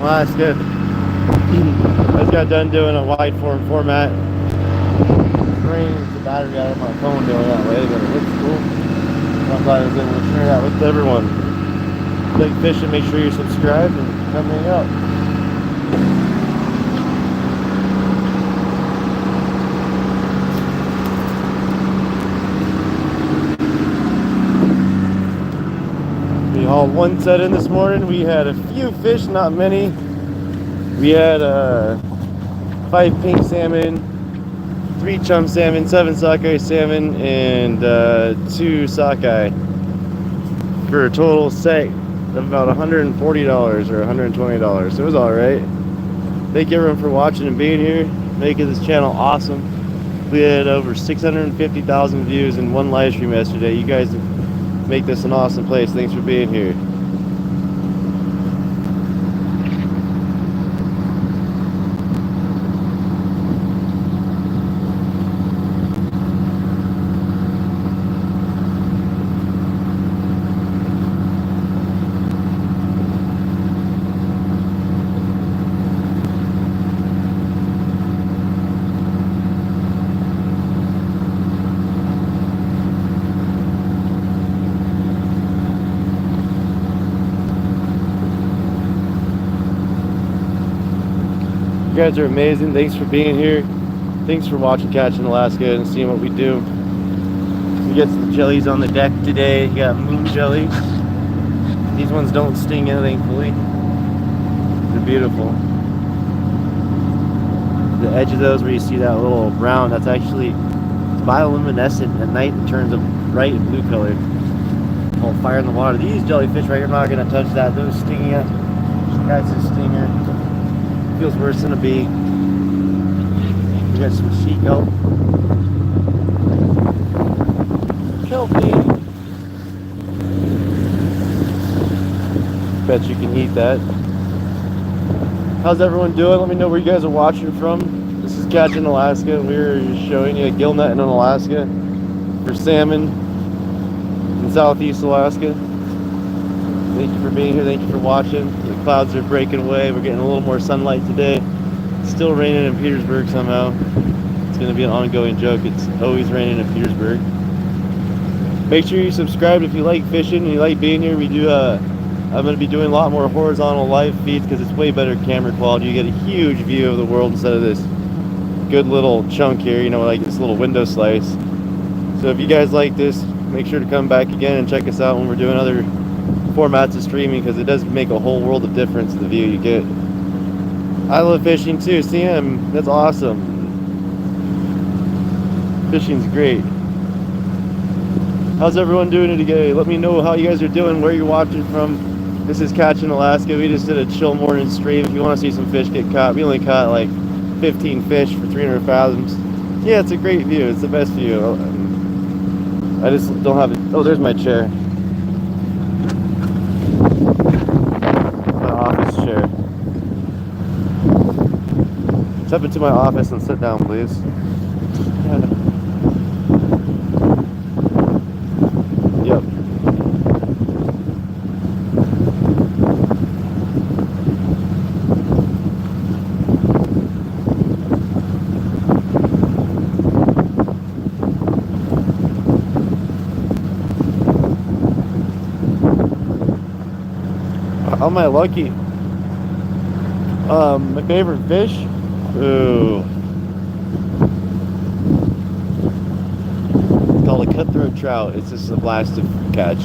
Alaska. I just got done doing a wide format. Drains the battery out of my phone doing that way, but it looks cool. I'm glad I was able to share that with everyone. If you like fishing, make sure you're subscribed and come hang out. We hauled one set in this morning. We had a few fish, not many. We had 5 pink salmon, 3 chum salmon, 7 sockeye salmon, and 2 sockeye for a total set of about $140 or $120. It was alright. Thank you everyone for watching and being here, making this channel awesome. We had over 650,000 views in one live stream yesterday. You guys make this an awesome place. Thanks for being here. You guys are amazing. Thanks for being here. Thanks for watching Catching Alaska and seeing what we do. We get some jellies on the deck today. You got moon jellies. These ones don't sting anything, thankfully. They're beautiful. The edge of those where you see that little brown, that's actually bioluminescent. At night it turns a bright blue color. Called fire in the water. These jellyfish right here, I'm not gonna touch that. Those stinging it. That's a stinger. Feels worse than a bee. We got some sea kelp. Kelpie. Bet you can eat that. How's everyone doing? Let me know where you guys are watching from. This is Catching Alaska. We're showing you Gillnetting in Alaska for salmon in southeast Alaska. Thank you for being here. Thank you for watching. The clouds are breaking away. We're getting a little more sunlight today. It's still raining in Petersburg somehow. It's going to be an ongoing joke. It's always raining in Petersburg. Make sure you subscribe if you like fishing and you like being here. We do. I'm going to be doing a lot more horizontal live feeds because it's way better camera quality. You get a huge view of the world instead of this good little chunk here. You know, like this little window slice. So if you guys like this, make sure to come back again and check us out when we're doing other formats of streaming, because it does make a whole world of difference in the view you get. I love fishing too. Sam, that's awesome. Fishing's great. How's everyone doing today? Let me know how you guys are doing, where you're watching from. This is Catching Alaska. We just did a chill morning stream. If you want to see some fish get caught, we only caught like 15 fish for 300 fathoms. Yeah, it's a great view. It's the best view. I just don't have it. Oh, there's my chair. Chair. Step into my office and sit down, please. Yep. How am I lucky? My favorite fish? Ooh. It's called a cutthroat trout. It's just a blast to catch.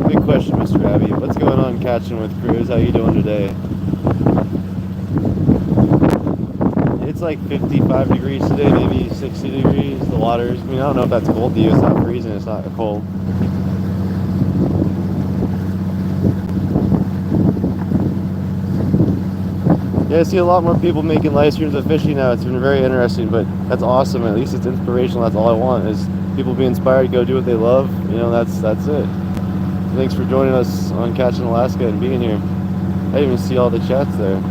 Big question, Mr. Abby. What's going on catching with Cruz? How you doing today? It's like 55 degrees today, maybe 60 degrees. The water's, I mean, I don't know if that's cold to you. It's not freezing, it's not cold. Yeah, I see a lot more people making live streams of fishing now. It's been very interesting, but that's awesome. At least it's inspirational. That's all I want, is people be inspired to go do what they love. You know, that's it. Thanks for joining us on Catching Alaska and being here. I didn't even see all the chats there.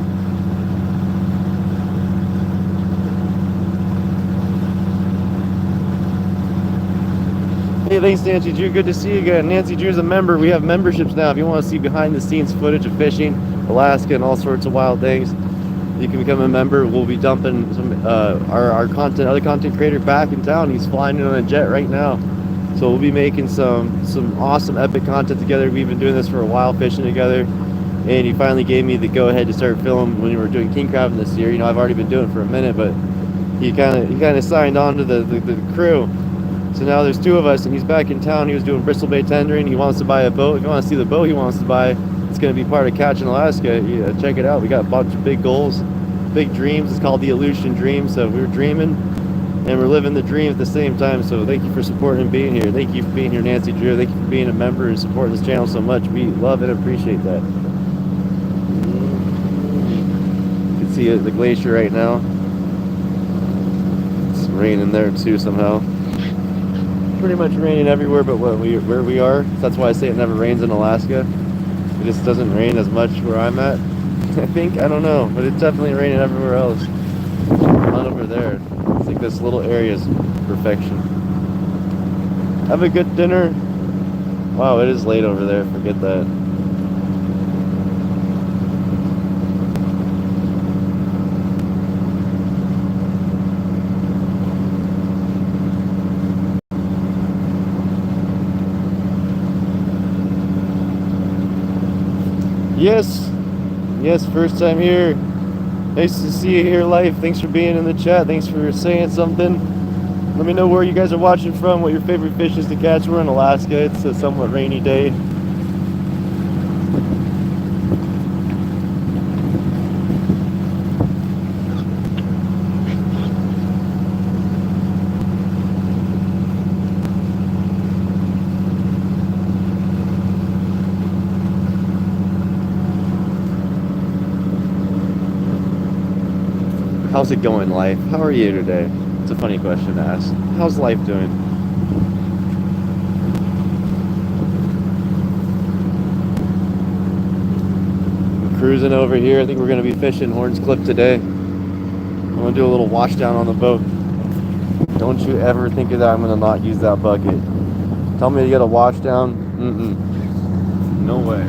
Hey, thanks, Nancy Drew. Good to see you again. Nancy Drew's a member. We have memberships now. If you want to see behind the scenes footage of fishing, Alaska, and all sorts of wild things, you can become a member. We'll be dumping some our content, other content creator back in town. He's flying in on a jet right now. So we'll be making some awesome epic content together. We've been doing this for a while, fishing together. And he finally gave me the go-ahead to start filming when we were doing king crabbing this year. You know, I've already been doing it for a minute, but he kind of signed on to the crew. So now there's two of us, and he's back in town. He was doing Bristol Bay tendering. He wants to buy a boat. If you want to see the boat he wants to buy, it's going to be part of Catching Alaska. Yeah, check it out. We got a bunch of big goals, big dreams. It's called the Aleutian Dream. So we're dreaming, and we're living the dream at the same time. So thank you for supporting and being here. Thank you for being here, Nancy Drew. Thank you for being a member and supporting this channel so much. We love and appreciate that. You can see the glacier right now. It's raining there too somehow. Pretty much raining everywhere but where we are. That's why I say it never rains in Alaska. It just doesn't rain as much where I'm at. I don't know, but it's definitely raining everywhere else. Not over there. I think this little area is perfection. Have a good dinner. Wow, it is late over there. Forget that. Yes, first time here. Nice to see you here live. Thanks for being in the chat. Thanks for saying something. Let me know where you guys are watching from, what your favorite fish is to catch. We're in Alaska. It's a somewhat rainy day. How's it going, life? How are you today? It's a funny question to ask. How's life doing? I'm cruising over here. I think we're going to be fishing Horns Cliff today. I'm going to do a little wash down on the boat. Don't you ever think of that I'm going to not use that bucket. Tell me to get a wash down. No way.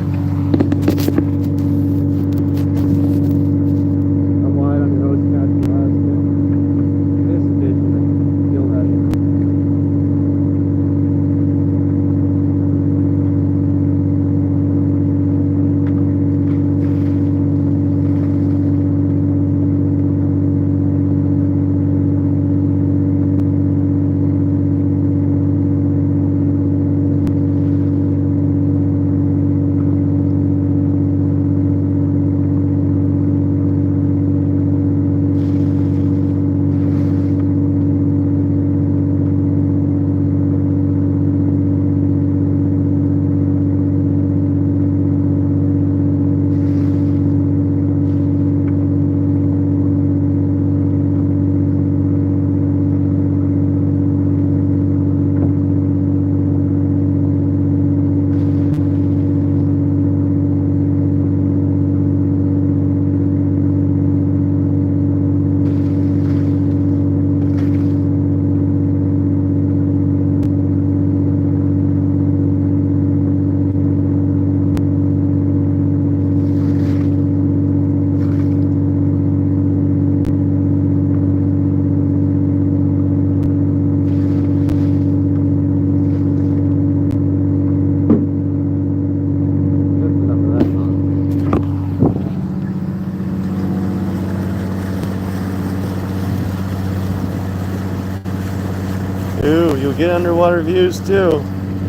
You'll get underwater views too.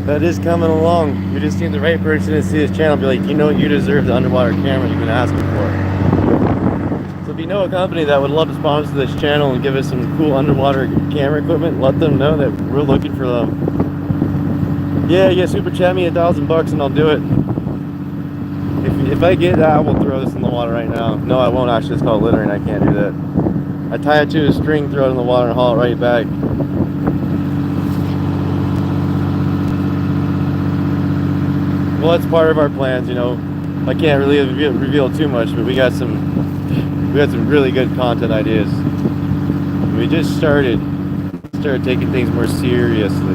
That is coming along. You just need the right person to see this channel. Be like, you know, you deserve the underwater camera you've been asking for. So if you know a company that would love to sponsor this channel and give us some cool underwater camera equipment, let them know that we're looking for them. Yeah, super chat me $1,000 and I'll do it. If I get that, I will throw this in the water right now. No, I won't actually. It's called littering. I can't do that. I tie it to a string, throw it in the water, and haul it right back. Well, that's part of our plans, you know. I can't really reveal too much, but we got some really good content ideas. We just started taking things more seriously.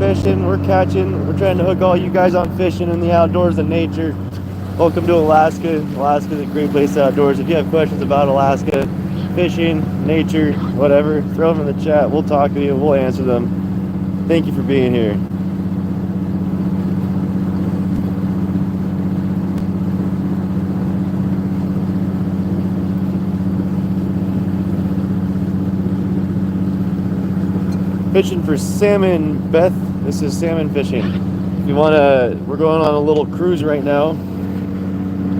fishing, we're catching, we're trying to hook all you guys on fishing in the outdoors and nature. Welcome to Alaska. Alaska is a great place outdoors. If you have questions about Alaska, fishing, nature, whatever, throw them in the chat. We'll talk to you, we'll answer them. Thank you for being here. Fishing for salmon, Beth. This is salmon fishing. If you wanna, we're going on a little cruise right now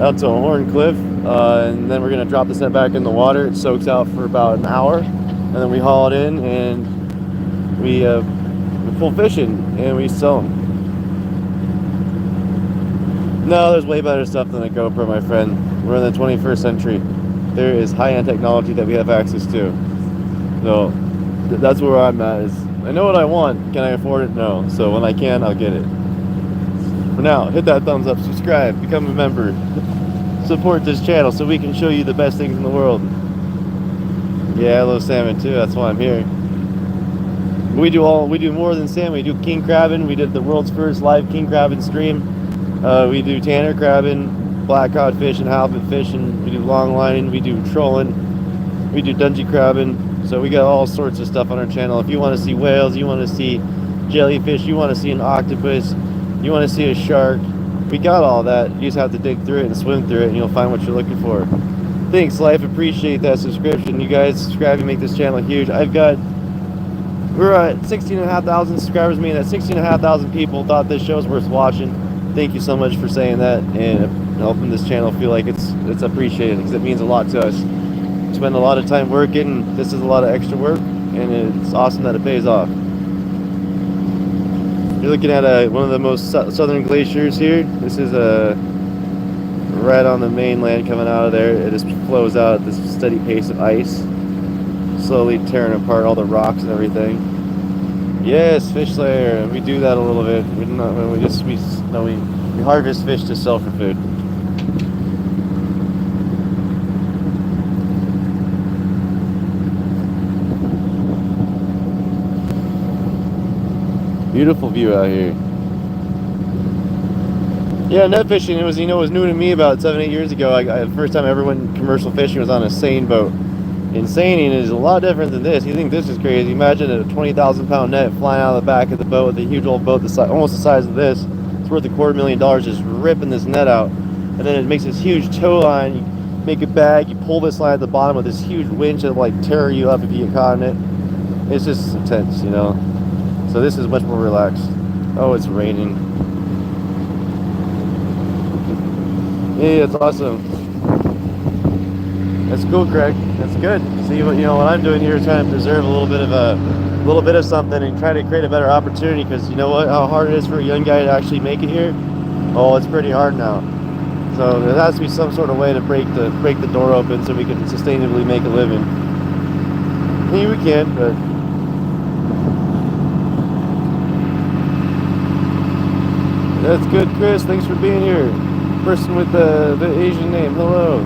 out to a horn cliff, and then we're gonna drop this net back in the water. It soaks out for about an hour, and then we haul it in and we pull fishing and we sell them. No, there's way better stuff than a GoPro, my friend. We're in the 21st century. There is high-end technology that we have access to. So that's where I'm at. Is I know what I want. Can I afford it? No. So when I can, I'll get it. For now, hit that thumbs up, subscribe, become a member, support this channel so we can show you the best things in the world. Yeah, I love salmon too. That's why I'm here. We do more than salmon. We do king crabbing. We did the world's first live king crabbing stream. We do tanner crabbing, black cod fishing, halibut fishing. We do long lining. We do trolling. We do dungey crabbing. So we got all sorts of stuff on our channel. If you want to see whales, you want to see jellyfish, you want to see an octopus, you want to see a shark, we got all that. You just have to dig through it and swim through it, and you'll find what you're looking for. Thanks, Life. Appreciate that subscription. You guys subscribe and make this channel huge. We're at 16,500 subscribers, meaning that 16,500 people thought this show was worth watching. Thank you so much for saying that and helping this channel feel like it's appreciated, because it means a lot to us. Spend a lot of time working. This is a lot of extra work, and it's awesome that it pays off. You're looking at one of the most southern glaciers here. This is right on the mainland coming out of there. It just flows out at this steady pace of ice, slowly tearing apart all the rocks and everything. Yes, fish layer. We do that a little bit. We harvest fish to sell for food. Beautiful view out here. Yeah, net fishing, it was new to me about 7-8 years ago. The first time I ever went commercial fishing was on a seine boat. And seining is a lot different than this. You think this is crazy. Imagine a 20,000 pound net flying out of the back of the boat with a huge old boat almost the size of this. It's worth $250,000 just ripping this net out. And then it makes this huge tow line. You make a bag, you pull this line at the bottom with this huge winch that will like tear you up if you get caught in it. It's just intense, you know. So this is much more relaxed. Oh, it's raining. Yeah, it's awesome. That's cool, Craig. That's good. See, what I'm doing here is trying to preserve a little bit of something and try to create a better opportunity. Because you know what? How hard it is for a young guy to actually make it here. Oh, it's pretty hard now. So there has to be some sort of way to break the door open so we can sustainably make a living. Maybe we can, but. That's good, Chris. Thanks for being here. Person with the Asian name. Hello.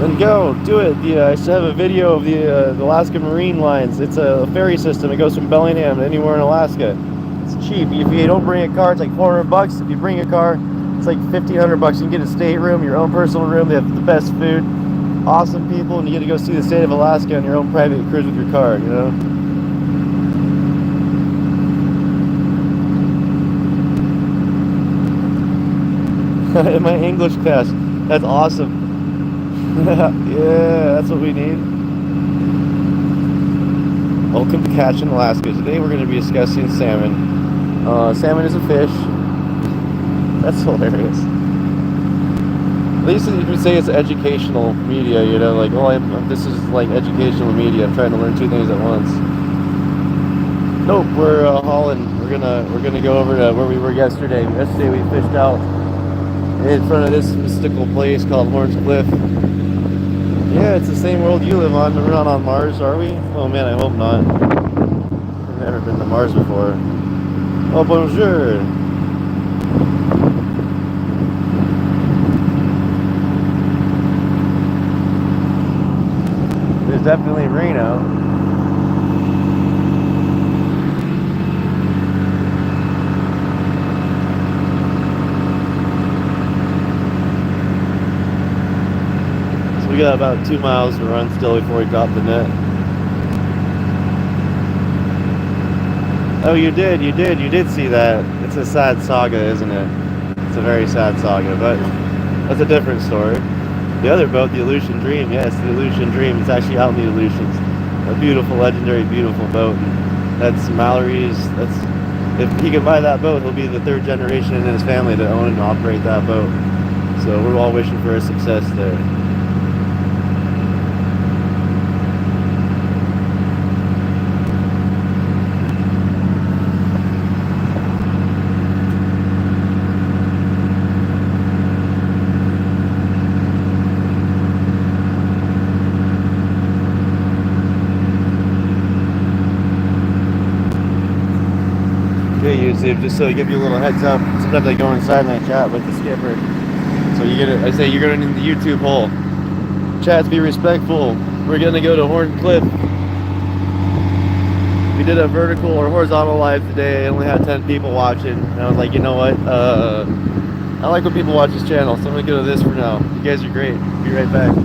And go. Do it. Yeah, I should have a video of the Alaska Marine Lines. It's a ferry system. It goes from Bellingham to anywhere in Alaska. It's cheap. If you don't bring a car, it's like $400. If you bring a car, it's like $1,500. You can get a stateroom, your own personal room. They have the best food, awesome people, and you get to go see the state of Alaska on your own private cruise with your car, you know? In my English class. That's awesome. Yeah, that's what we need. Welcome to Catching Alaska. Today we're going to be discussing salmon. Salmon is a fish. That's hilarious. At least you could say it's educational media, you know, like, this is like educational media. I'm trying to learn two things at once. Nope, we're hauling. We're gonna go over to where we were yesterday. Yesterday we fished out in front of this mystical place called Lawrence Cliff. Yeah, it's the same world you live on, but we're not on Mars, are we? Oh man, I hope not. I've never been to Mars before. Oh, bonjour. There's definitely rain out. We got about 2 miles to run still before we drop the net. Oh, you did see that. It's a sad saga, isn't it? It's a very sad saga, but that's a different story. The other boat, the Aleutian Dream, yes, the Aleutian Dream, it's actually out in the Aleutians. A beautiful, legendary, beautiful boat. And that's Mallory's, if he can buy that boat, he'll be the 3rd generation in his family to own and operate that boat. So we're all wishing for his success there. YouTube, just so I give you a little heads up. Sometimes I go inside and I chat with the skipper. So you get it. I say you're going in the YouTube hole. Chats, be respectful. We're gonna go to Horn Cliff. We did a vertical or horizontal live today. I only had 10 people watching. And I was like, you know what? I like when people watch this channel, so I'm gonna go to this for now. You guys are great. Be right back.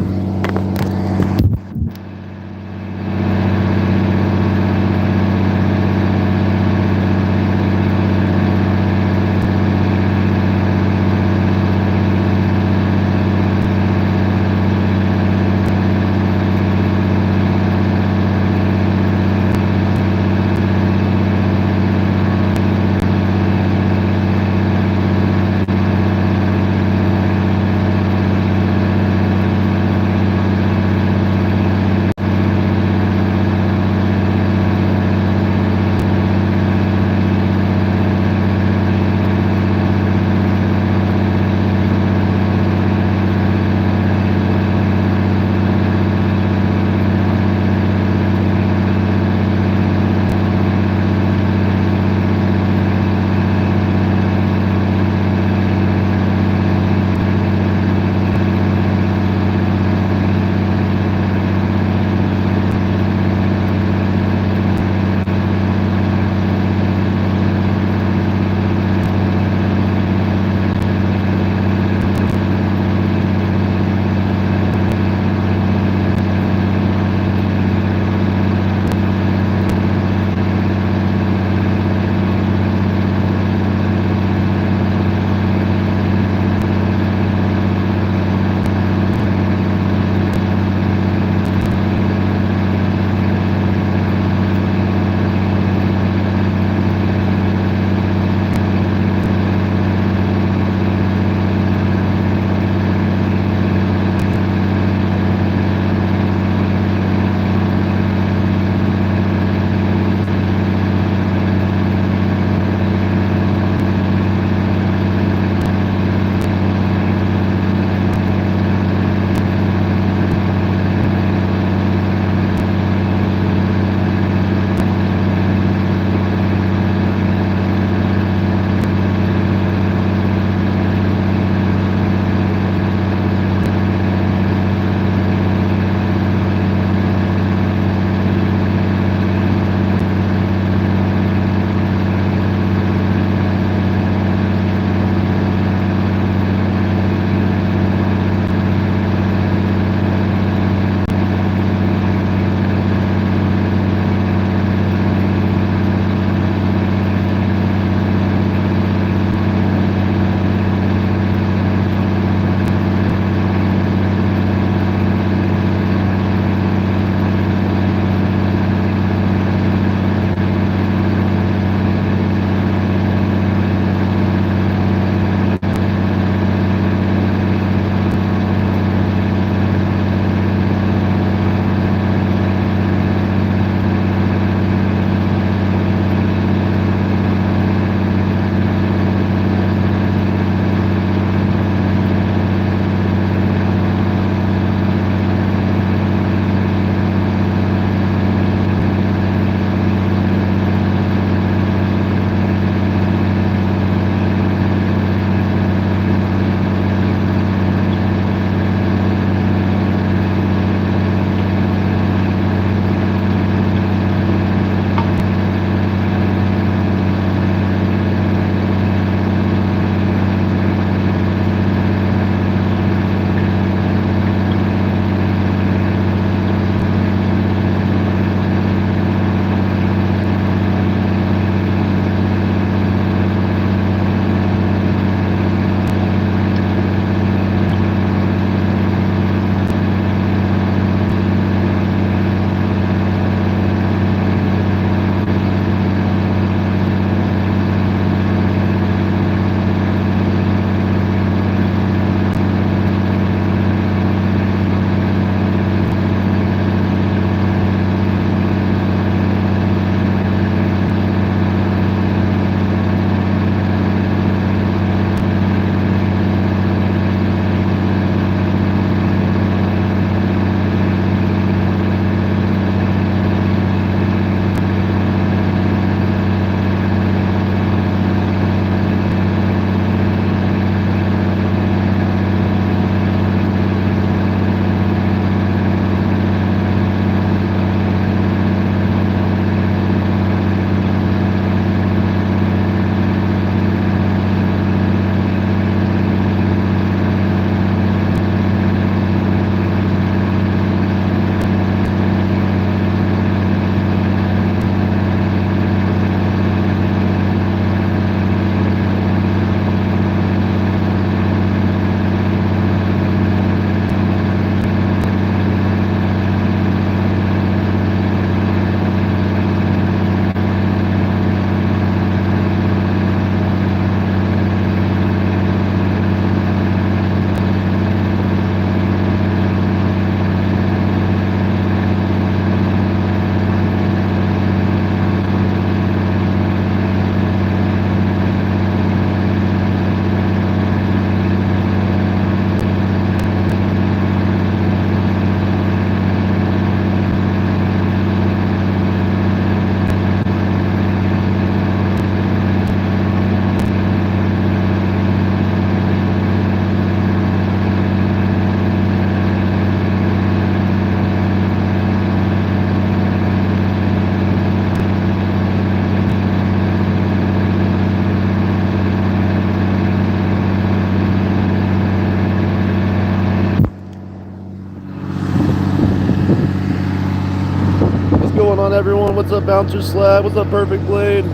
on, everyone? What's up, Bouncer Slab? What's up, Perfect Blade?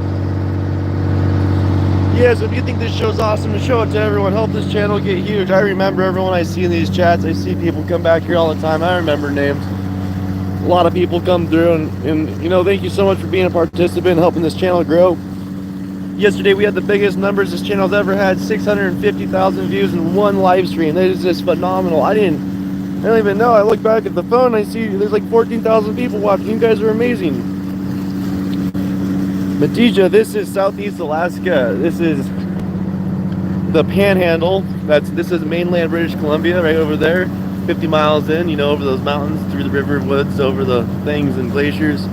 Yeah, so if you think this show's awesome, show it to everyone. Help this channel get huge. I remember everyone I see in these chats. I see people come back here all the time. I remember names. A lot of people come through, and you know, thank you so much for being a participant, helping this channel grow. Yesterday we had the biggest numbers this channel's ever had, 650,000 views in one live stream. That is just phenomenal. I don't even know. I look back at the phone, I see there's like 14,000 people watching. You guys are amazing. Matija, this is Southeast Alaska. This is the Panhandle. This is mainland British Columbia, right over there. 50 miles in, you know, over those mountains, through the river woods, over the things and glaciers.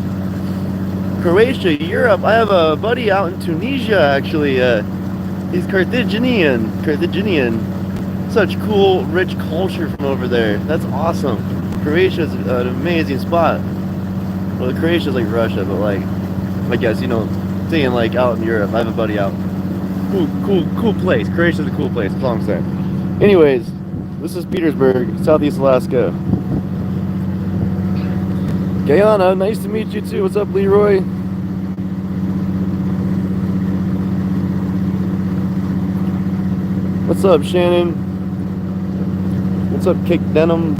Croatia, Europe. I have a buddy out in Tunisia, actually. He's Carthaginian. Such cool, rich culture from over there. That's awesome. Croatia's an amazing spot. Well, Croatia's like Russia, but like, I guess, you know, saying like out in Europe. I have a buddy out. Cool place. Croatia's a cool place. That's all I'm saying. Anyways, this is Petersburg, Southeast Alaska. Guyana, nice to meet you too. What's up, Leroy? What's up, Shannon? What's up, Kick Denim?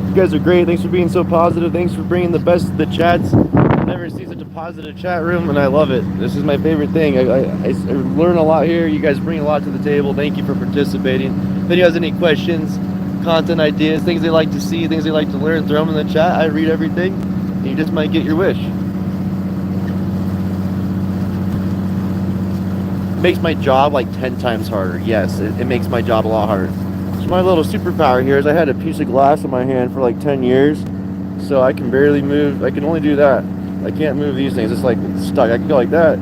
You guys are great. Thanks for being so positive. Thanks for bringing the best of the chats. I've never seen such a positive chat room, and I love it. This is my favorite thing. I learn a lot here. You guys bring a lot to the table. Thank you for participating. If anyone has any questions, content ideas, things they like to see, things they like to learn, throw them in the chat. I read everything, and you just might get your wish. It makes my job like 10 times harder. Yes, it makes my job a lot harder. So my little superpower here is I had a piece of glass in my hand for like 10 years, so I can barely move. I can only do that. I can't move these things. It's like stuck. I can go like that.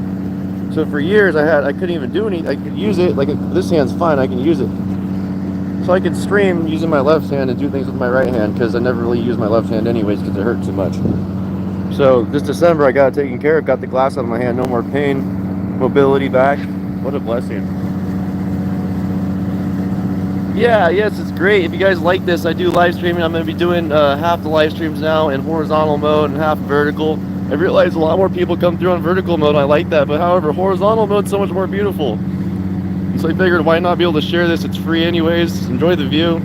So for years I couldn't even do anything. I could use it. Like this hand's fine. I can use it. So I could stream using my left hand and do things with my right hand, because I never really use my left hand anyways because it hurt too much. So this December I got it taken care of, got the glass out of my hand, no more pain, mobility back. What a blessing. Yeah, yes, it's great. If you guys like this, I do live streaming. I'm going to be doing half the live streams now in horizontal mode and half vertical. I realize a lot more people come through on vertical mode. I like that, but however, horizontal mode's so much more beautiful. So I figured, why not be able to share this? It's free anyways. Enjoy the view.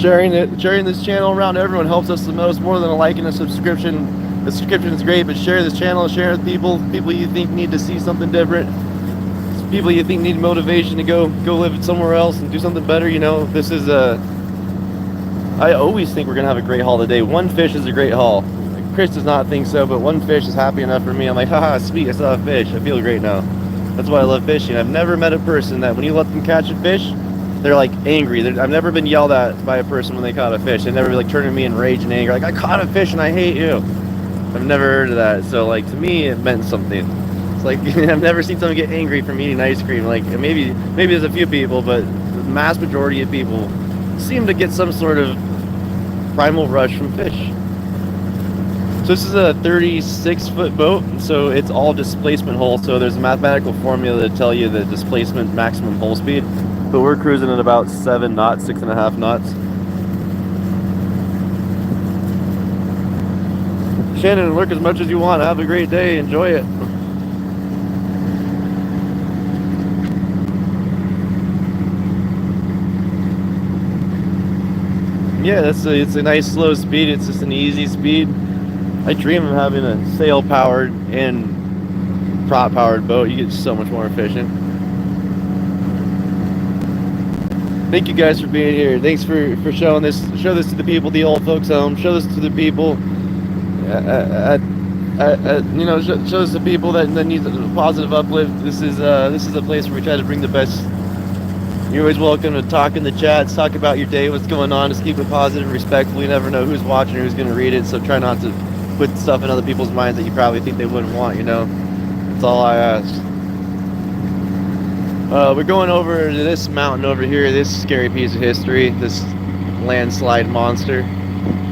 Sharing this channel around to everyone helps us the most, more than a like and a subscription. The subscription is great, but share this channel, share it with people you think need to see something different, people you think need motivation to go live somewhere else and do something better. You know, this is I always think we're gonna have a great haul today. One fish is a great haul. Chris does not think so, but one fish is happy enough for me. I'm like, haha, sweet, I saw a fish. I feel great now. That's why I love fishing. I've never met a person that when you let them catch a fish, they're like angry. I've never been yelled at by a person when they caught a fish. They never like turn to me in rage and anger, like, I caught a fish and I hate you. I've never heard of that. So like, to me, it meant something. It's like, I've never seen someone get angry from eating ice cream. Like, maybe there's a few people, but the mass majority of people seem to get some sort of primal rush from fish. So this is a 36-foot boat, so it's all displacement hull. So there's a mathematical formula to tell you the displacement maximum hull speed. But we're cruising at about 7 knots, 6.5 knots. Shannon, work as much as you want. Have a great day. Enjoy it. Yeah, it's a nice slow speed. It's just an easy speed. I dream of having a sail-powered and prop-powered boat. You get so much more efficient. Thank you guys for being here. Thanks for showing this. Show this to the people, the old folks home. Show this to the people. You know, show this to people that need a positive uplift. This is a place where we try to bring the best. You're always welcome to talk in the chats, talk about your day, what's going on. Just keep it positive and respectful. You never know who's watching or who's going to read it, so try not to put stuff in other people's minds that you probably think they wouldn't want, you know. That's all I ask. We're going over to this mountain over here, this scary piece of history, this landslide monster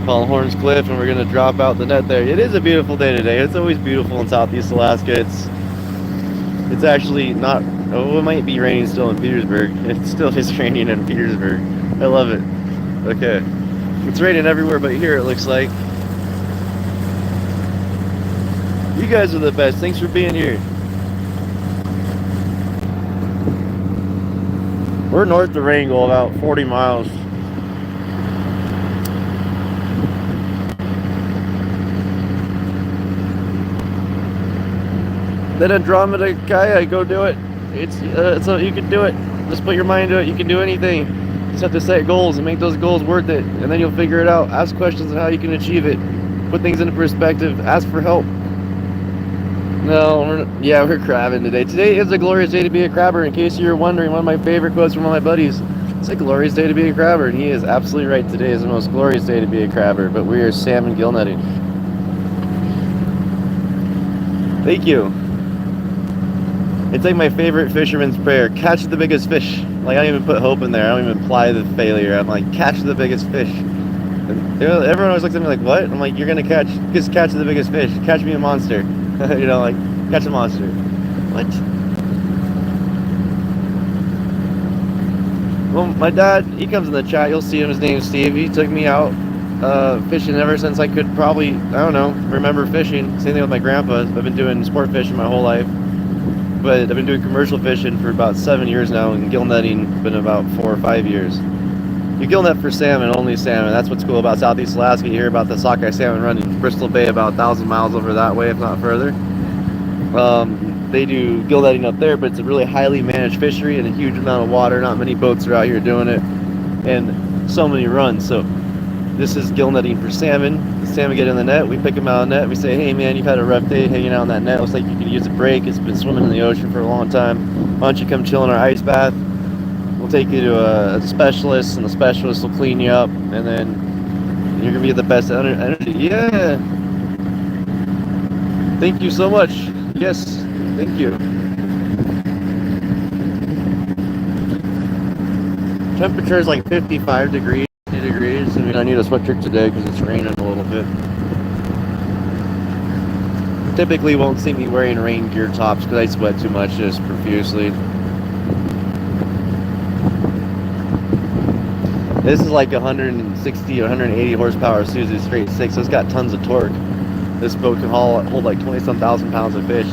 called Horns Cliff, and we're going to drop out the net there. It is a beautiful day today. It's always beautiful in Southeast Alaska. It's actually not, oh, it might be raining still in Petersburg. It still is raining in Petersburg. I love it. Okay. It's raining everywhere but here, it looks like. You guys are the best. Thanks for being here. We're north of Wrangell, about 40 miles. Then Andromeda Gaia, go do it. You can do it. Just put your mind to it. You can do anything. You just have to set goals and make those goals worth it, and then you'll figure it out. Ask questions on how you can achieve it. Put things into perspective. Ask for help. No, we're crabbing today. Today is a glorious day to be a crabber. In case you're wondering, one of my favorite quotes from one of my buddies. It's a glorious day to be a crabber, and he is absolutely right. Today is the most glorious day to be a crabber, but we are salmon gill netting. Thank you. It's like my favorite fisherman's prayer. Catch the biggest fish. Like, I don't even put hope in there. I don't even imply the failure. I'm like, catch the biggest fish. And everyone always looks at me like, what? I'm like, you're gonna just catch the biggest fish. Catch me a monster. You know, like, catch a monster. What? Well, my dad, he comes in the chat. You'll see him. His name's Steve. He took me out fishing ever since I could probably, I don't know, remember fishing. Same thing with my grandpa. I've been doing sport fishing my whole life. But I've been doing commercial fishing for about 7 years now, and gill netting been about 4 or 5 years. You gill net for salmon, only salmon. That's what's cool about Southeast Alaska. You hear about the sockeye salmon running Bristol Bay about 1,000 miles over that way, if not further. They do gill netting up there, but it's a really highly managed fishery and a huge amount of water. Not many boats are out here doing it, and so many runs. So this is gill netting for salmon. The salmon get in the net, we pick them out of the net, we say, hey man, you've had a rough day hanging out in that net, looks like you could use a break, it's been swimming in the ocean for a long time, why don't you come chill in our ice bath? We'll take you to a specialist, and the specialist will clean you up, and then you're gonna be the best energy. Yeah, thank you so much. Yes, thank you. Temperature is like 55 degrees. I mean, I need a sweatshirt today because it's raining a little bit. Typically won't see me wearing rain gear tops because I sweat too much just profusely. This is like 160 or 180 horsepower Suzuki straight 6, so it's got tons of torque. This boat can hold like 20-some thousand pounds of fish.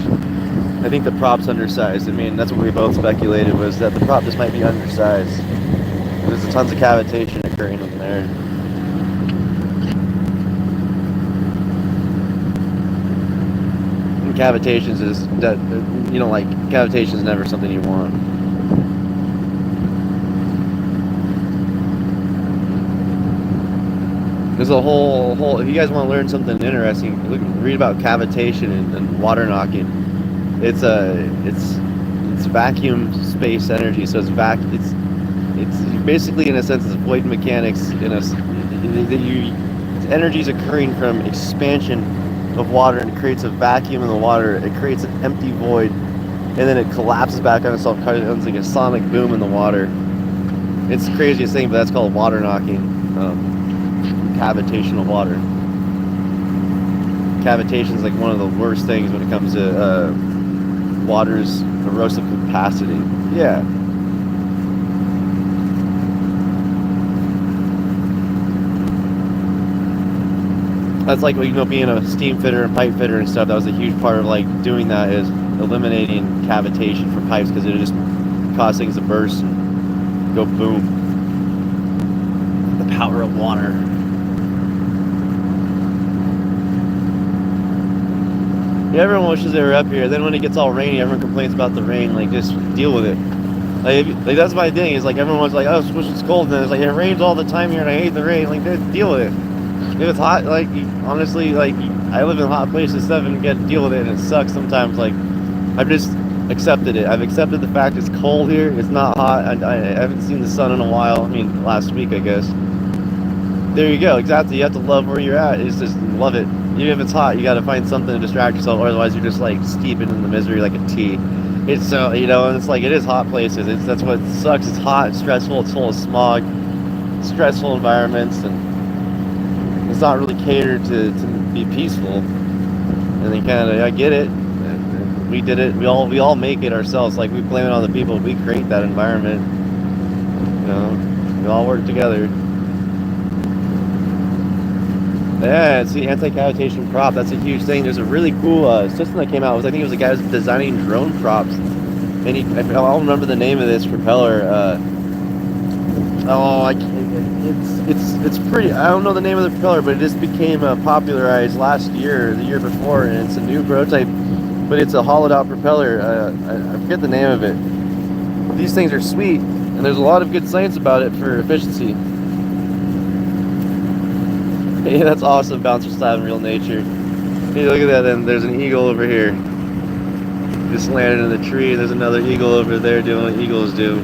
I think the prop's undersized. I mean, that's what we both speculated, was that the prop just might be undersized. There's tons of cavitation occurring in there. And cavitations is that, you know, like, cavitation is never something you want. There's a whole. If you guys want to learn something interesting, read about cavitation and water knocking. It's vacuum space energy. So it's basically, in a sense, it's void mechanics. Energy is occurring from expansion of water, and it creates a vacuum in the water. It creates an empty void, and then it collapses back on itself. It's like a sonic boom in the water. It's the craziest thing, but that's called water knocking. Cavitation of water. Cavitation is like one of the worst things when it comes to water's erosive capacity. Yeah. That's like, you know, being a steam fitter and pipe fitter and stuff. That was a huge part of like doing that, is eliminating cavitation for pipes, because it just caused things to burst and go boom. The power of water. Yeah, everyone wishes they were up here. Then when it gets all rainy, everyone complains about the rain. Like, just deal with it. Like that's my thing. Is like, everyone was like, oh, it's cold. And then it's like, it rains all the time here, and I hate the rain. Like, just deal with it. If it's hot, like, honestly, like, I live in hot places and stuff, and get to deal with it, and it sucks sometimes. Like, I've just accepted it. I've accepted the fact it's cold here. It's not hot. I haven't seen the sun in a while. I mean, last week, I guess. There you go. Exactly. You have to love where you're at. It's just love it. Even if it's hot, you got to find something to distract yourself, or otherwise you're just like steeping in the misery like a tea. It's so, you know, and it's like, it is hot places. That's what sucks. It's hot, it's stressful, it's full of smog, stressful environments, and it's not really catered to be peaceful. And then kind of, I get it. We did it. We all make it ourselves. Like, we blame it on the people. We create that environment. You know, we all work together. Yeah, it's the anti-cavitation prop. That's a huge thing. There's a really cool system that came out. I think it was a guy who was designing drone props, and I don't remember the name of this propeller. I can't. It's pretty. I don't know the name of the propeller, but it just became popularized last year, or the year before, and it's a new prototype. But it's a hollowed out propeller. I forget the name of it. These things are sweet, and there's a lot of good science about it for efficiency. Hey, that's awesome, bouncer style in real nature. Hey, look at that, then there's an eagle over here. Just landed in the tree. There's another eagle over there doing what eagles do.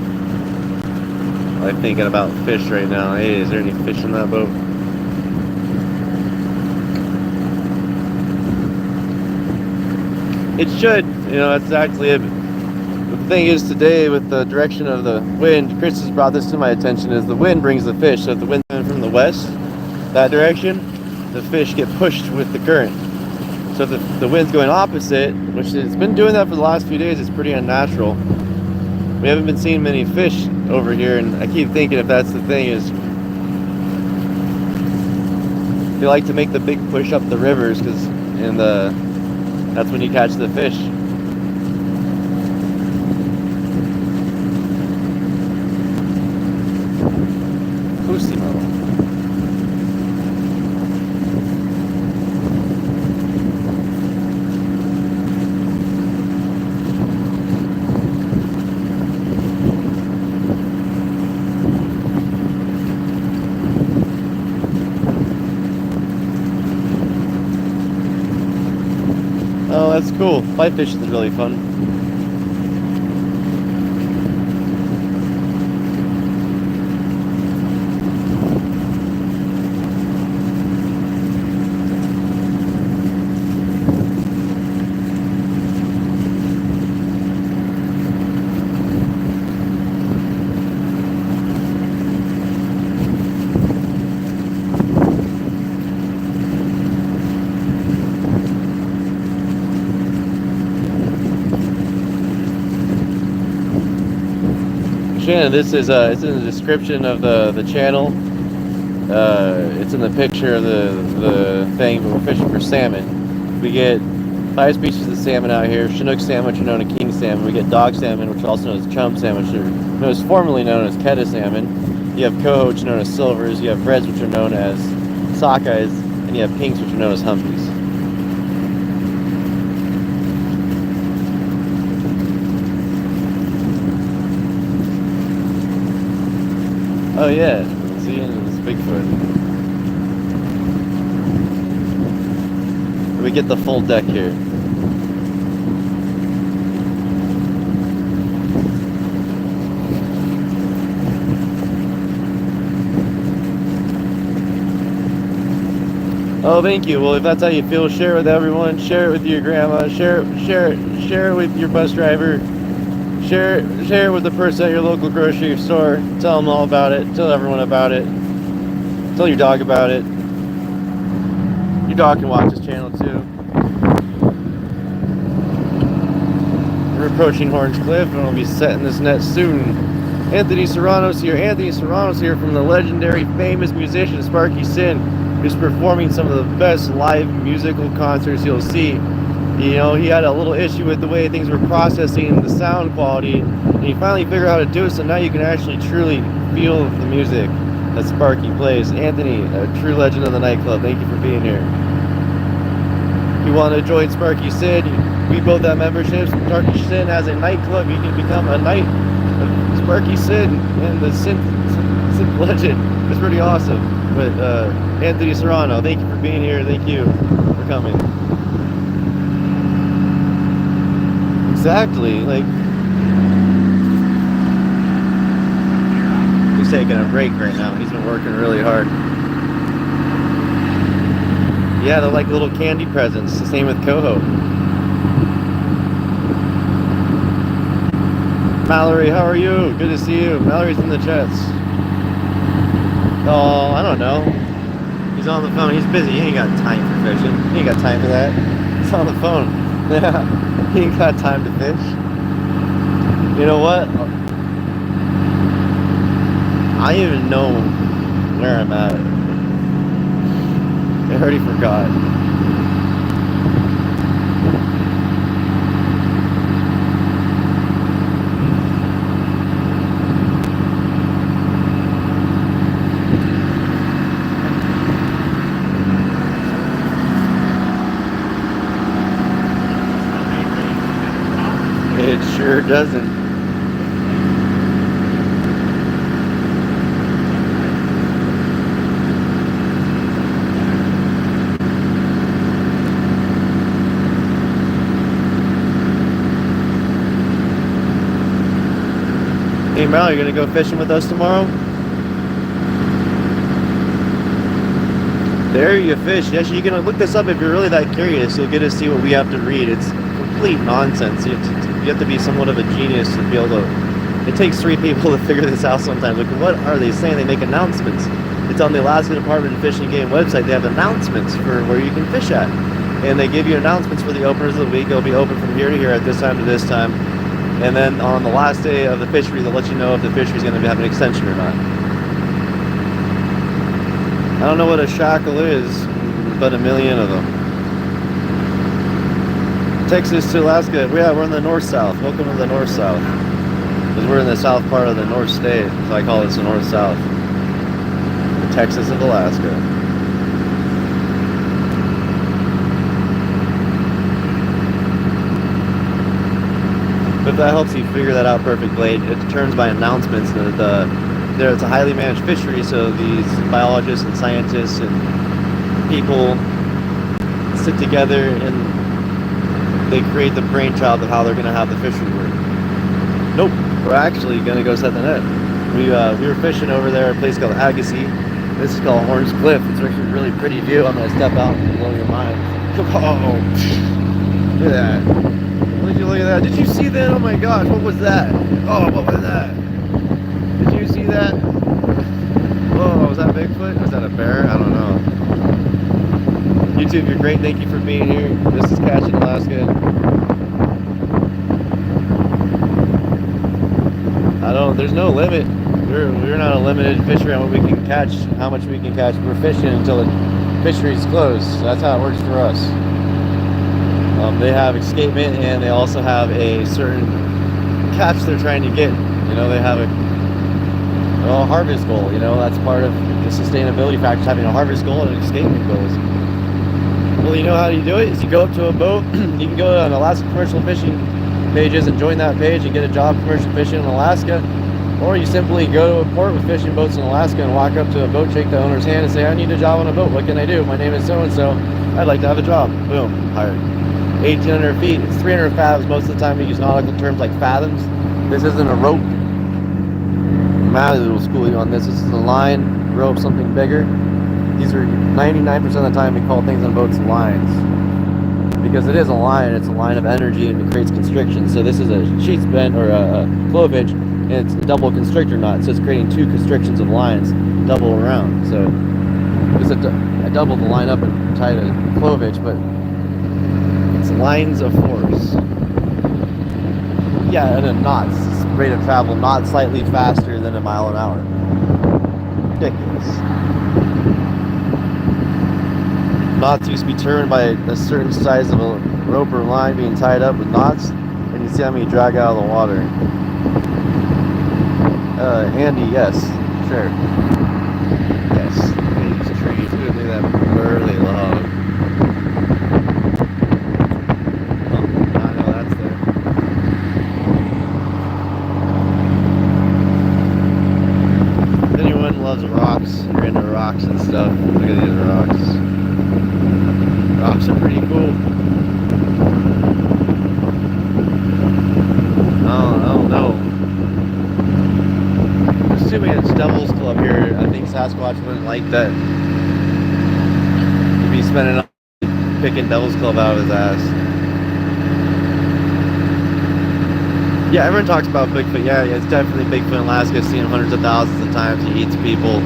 I'm thinking about fish right now. Hey, is there any fish in that boat? It should, that's exactly it. The thing is, today, with the direction of the wind, Chris has brought this to my attention, is the wind brings the fish. So if the wind's coming from the west, that direction, the fish get pushed with the current. So if the wind's going opposite, which it's been doing that for the last few days, it's pretty unnatural. We haven't been seeing many fish over here, and I keep thinking if that's the thing, is they like to make the big push up the rivers, that's when you catch the fish. Oh, that's cool. Fly fishing is really fun. This is it's in the description of the channel. It's in the picture of the thing, but we're fishing for salmon. We get 5 species of salmon out here. Chinook salmon, which are known as king salmon. We get dog salmon, which are also known as chum salmon, which are formerly known as keta salmon. You have coho, which are known as silvers. You have reds, which are known as sockeyes, and you have pinks, which are known as humpies. Oh yeah, see, it's Bigfoot. We get the full deck here. Oh, thank you. Well, if that's how you feel, share it with everyone. Share it with your grandma. Share it with your bus driver. Share it with the person at your local grocery store. Tell them all about it. Tell everyone about it. Tell your dog about it. Your dog can watch this channel too. We're approaching Horns Cliff, and we'll be setting this net soon. Anthony Serrano's here. Anthony Serrano's here from the legendary, famous musician Sparky Sin, who's performing some of the best live musical concerts you'll see. He had a little issue with the way things were processing the sound quality, and he finally figured out how to do it, so now you can actually truly feel the music that Sparky plays. Anthony, a true legend of the nightclub, thank you for being here. If you want to join Sparky Sid, we both have memberships. Sparky Sid has a nightclub. You can become a knight of Sparky Sid and the synth legend. It's pretty awesome. But Anthony Serrano, thank you for being here. Thank you for coming. Exactly, like he's taking a break right now. He's been working really hard. Yeah, they're like little candy presents. The same with coho. Mallory, how are you? Good to see you. Mallory's in the chats. Oh, I don't know. He's on the phone. He's busy. He ain't got time for fishing. He ain't got time for that. He's on the phone. Yeah. He ain't got time to fish. You know what? I don't even know where I'm at. already forgot. It sure doesn't. Hey Mel, you gonna go fishing with us tomorrow? There you fish. Yes, you can look this up if you're really that curious. You'll get to see what we have to read. It's complete nonsense. You have to be somewhat of a genius to be able to. It takes 3 people to figure this out sometimes. Like, what are they saying? They make announcements. It's on the Alaska Department of Fish and Game website. They have announcements for where you can fish at. And they give you announcements for the openers of the week. It'll be open from here to here at this time to this time. And then on the last day of the fishery, they'll let you know if the fishery is going to have an extension or not. I don't know what a shackle is, but a million of them. Texas to Alaska. Yeah, we're in the north-south. Welcome to the north-south. Because we're in the south part of the North State, so I call this the north-south. Texas and Alaska. But if that helps you figure that out perfectly, it determines by announcements that it's a highly managed fishery, so these biologists and scientists and people sit together and they create the brainchild of how they're going to have the fishery work. Nope, we're actually going to go set the net. We were fishing over there at a place called Agassiz. This is called Horns Cliff. It's actually a really pretty view. I'm going to step out and blow your mind. Oh, look at that. Would you look at that? Did you see that? Oh my gosh, what was that? Oh, what was that? Did you see that? Whoa, was that Bigfoot? Was that a bear? I don't know. YouTube, you're great. Thank you for being here. This is Catching Alaska. There's no limit. We're not a limited fishery on what we can catch, how much we can catch. We're fishing until the fishery's closed. So that's how it works for us. They have escapement, and they also have a certain catch they're trying to get. You know, they have a harvest goal. You know, that's part of the sustainability factors, having a harvest goal and escapement goals. Well, you know how you do it is you go up to a boat. You can go on Alaska commercial fishing pages and join that page and get a job commercial fishing in Alaska, or you simply go to a port with fishing boats in Alaska and walk up to a boat, shake the owner's hand, and say, "I need a job on a boat. What can I do? My name is so and so. I'd like to have a job." Boom, hired. 1,800 feet. It's 300 fathoms. Most of the time we use nautical terms like fathoms. This isn't a rope. Maddie will school you on this. This is a line, rope, something bigger. These are 99% of the time we call things on boats lines. Because it is a line, it's a line of energy and it creates constriction. So this is a sheath bend or a clovage, and it's a double constrictor knot. So it's creating 2 constrictions of lines, double around. So I doubled the line up and tied a clovage, but it's lines of force. Yeah, and a knots rate of travel, not slightly faster than a mile an hour. Ridiculous. Knots used to be turned by a certain size of a rope or line being tied up with knots, and you see how many drag out of the water. Handy, yes, sure. Yes, these trees, look at that burly log. Oh, I know that's there. If anyone loves rocks, you're into rocks and stuff, look at these rocks. Rocks are pretty cool. I don't know. Assuming it's Devil's Club here, I think Sasquatch wouldn't like that. He'd be spending up picking Devil's Club out of his ass. Yeah, everyone talks about Bigfoot. Yeah, it's definitely Bigfoot in Alaska. Seen hundreds of thousands of times. He eats people.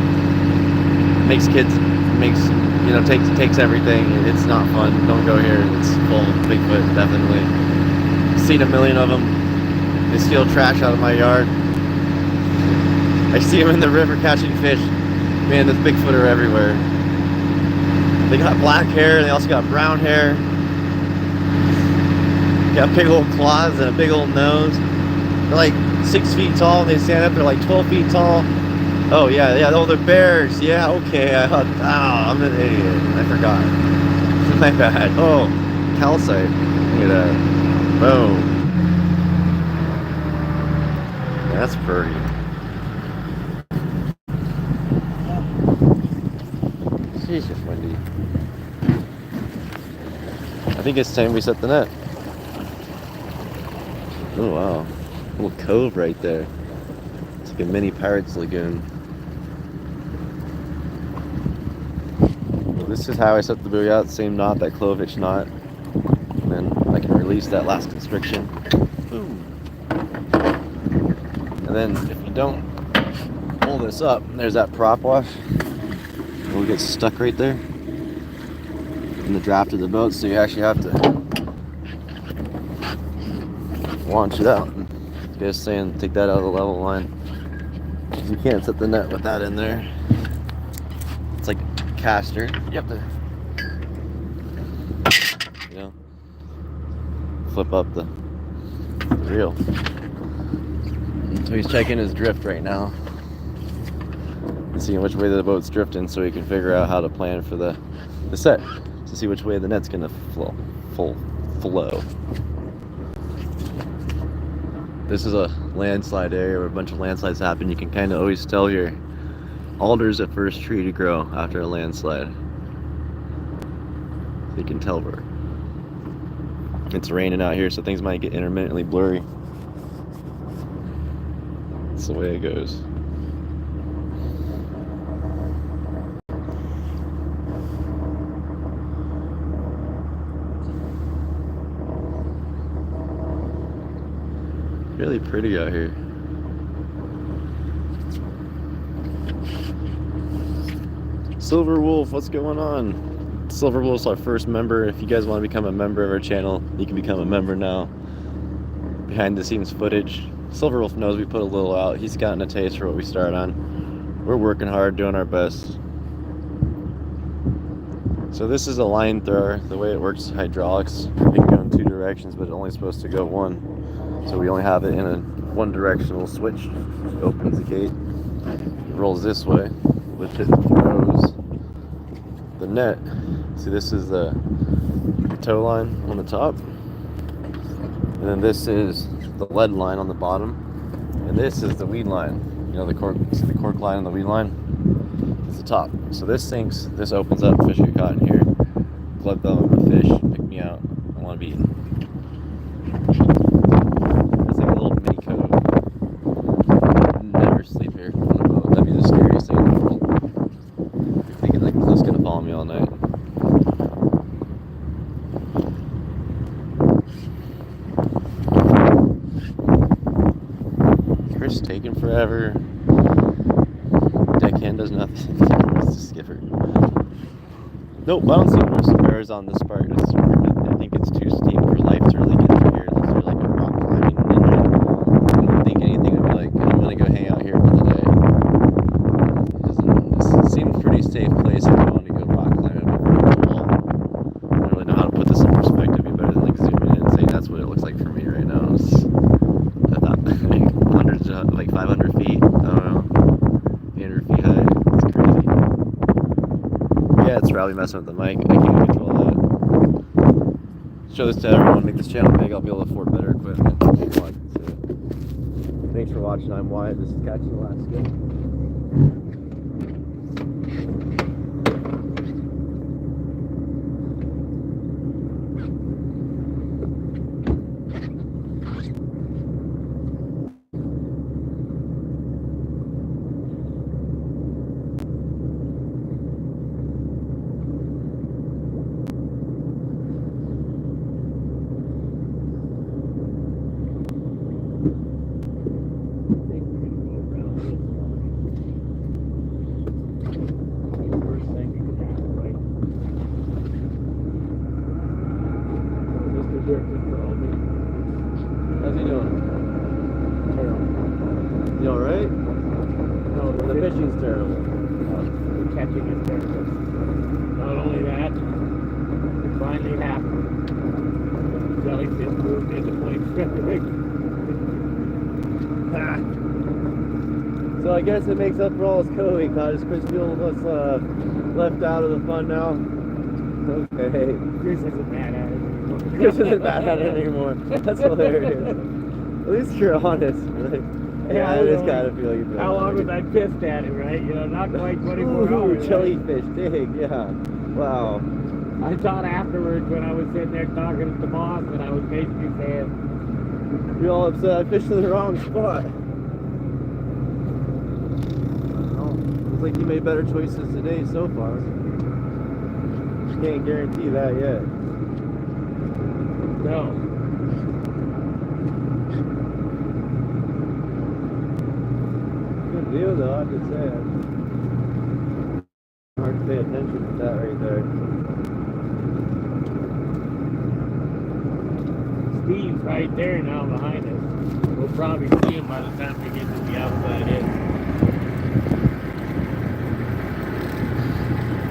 Makes kids. Takes everything. It's not fun. Don't go here. It's full of Bigfoot, definitely. Seen a million of them. They steal trash out of my yard. I see them in the river catching fish. Man, this Bigfoot are everywhere. They got black hair, they also got brown hair. They got big old claws and a big old nose. They're like 6 feet tall, and they stand up, they're like 12 feet tall. Oh yeah, oh, they're bears. Yeah, okay, I'm an idiot. I forgot. My bad. Oh, calcite. Look at that. Boom. That's pretty. Jesus, windy. I think it's time we set the net. Oh wow. Little cove right there. It's like a mini pirate's lagoon. Well, this is how I set the buoy out. Same knot, that clovitch knot. And then I can release that last constriction. Boom. And then if you don't pull this up, there's that prop wash. It'll get stuck right there in the draft of the boat, so you actually have to launch it out. This guy's saying take that out of the level line. You can't set the net with that in there. It's like a caster. You have to, you know, flip up the reel. So he's checking his drift right now. Seeing which way the boat's drifting so he can figure out how to plan for the set to see which way the net's gonna flow. This is a landslide area where a bunch of landslides happen. You can kind of always tell here. Alder's the first tree to grow after a landslide. So you can tell where it's raining out here, so things might get intermittently blurry. That's the way it goes. Really pretty out here. Silver Wolf, what's going on? Silver Wolf's our first member. If you guys want to become a member of our channel, you can become a member now. Behind the scenes footage. Silver Wolf knows we put a little out. He's gotten a taste for what we start on. We're working hard, doing our best. So this is a line thrower. The way it works is hydraulics. It can go in two directions, but it's only supposed to go one. So we only have it in a one directional switch. It opens the gate, it rolls this way, which it throws the net. See, this is the tow line on the top, and then this is the lead line on the bottom, and this is the weed line. You know, the cork, see the cork line and the weed line? It's the top. So this sinks, this opens up, fish get caught in here, flood them with a fish, pick me out, I want to be eaten. Sleep here on a boat. That'd be the scariest thing in the world. You're thinking like Cliff's gonna follow me all night. Chris taking forever. Deckhand does nothing. It's a skipper. Nope, I don't see most bears on this part. I think it's too steep for life to really get through here. Unless you're like a rock climbing ninja. I don't think anything would be like, I'm gonna go hang out here for the day. This seems a pretty safe place if you want to go rock climbing. I don't really know how to put this in perspective. It'd be better than like zooming in and saying that's what it looks like for me right now. I thought like hundreds of, like 500 feet. I don't know. 800 feet high. It's crazy. Yeah, it's probably messing with the mic. I can't control that. Show this to everyone. Make this channel big. I'll be able to afford better equipment. Thanks for watching. I'm Wyatt. This is Catching Alaska. So I guess it makes up for all this coving caught. Is Chris feeling what's left out of the fun now? Okay. Chris isn't mad at it anymore. Chris isn't mad at it anymore. That's hilarious. At least you're honest. Like, yeah, I just gotta feel like you're how long was I pissed at it, right? You know, not quite 24 hours. Jellyfish, dig, yeah. Wow. I thought afterwards when I was sitting there talking to the boss and I was basically saying, you're all upset I fished in the wrong spot. Looks like you made better choices today so far. Can't guarantee that yet. no. Good deal though, I have to say. Hard to pay attention to that right there. Steve's right there now behind us. We'll probably see him by the time we get to the outside end.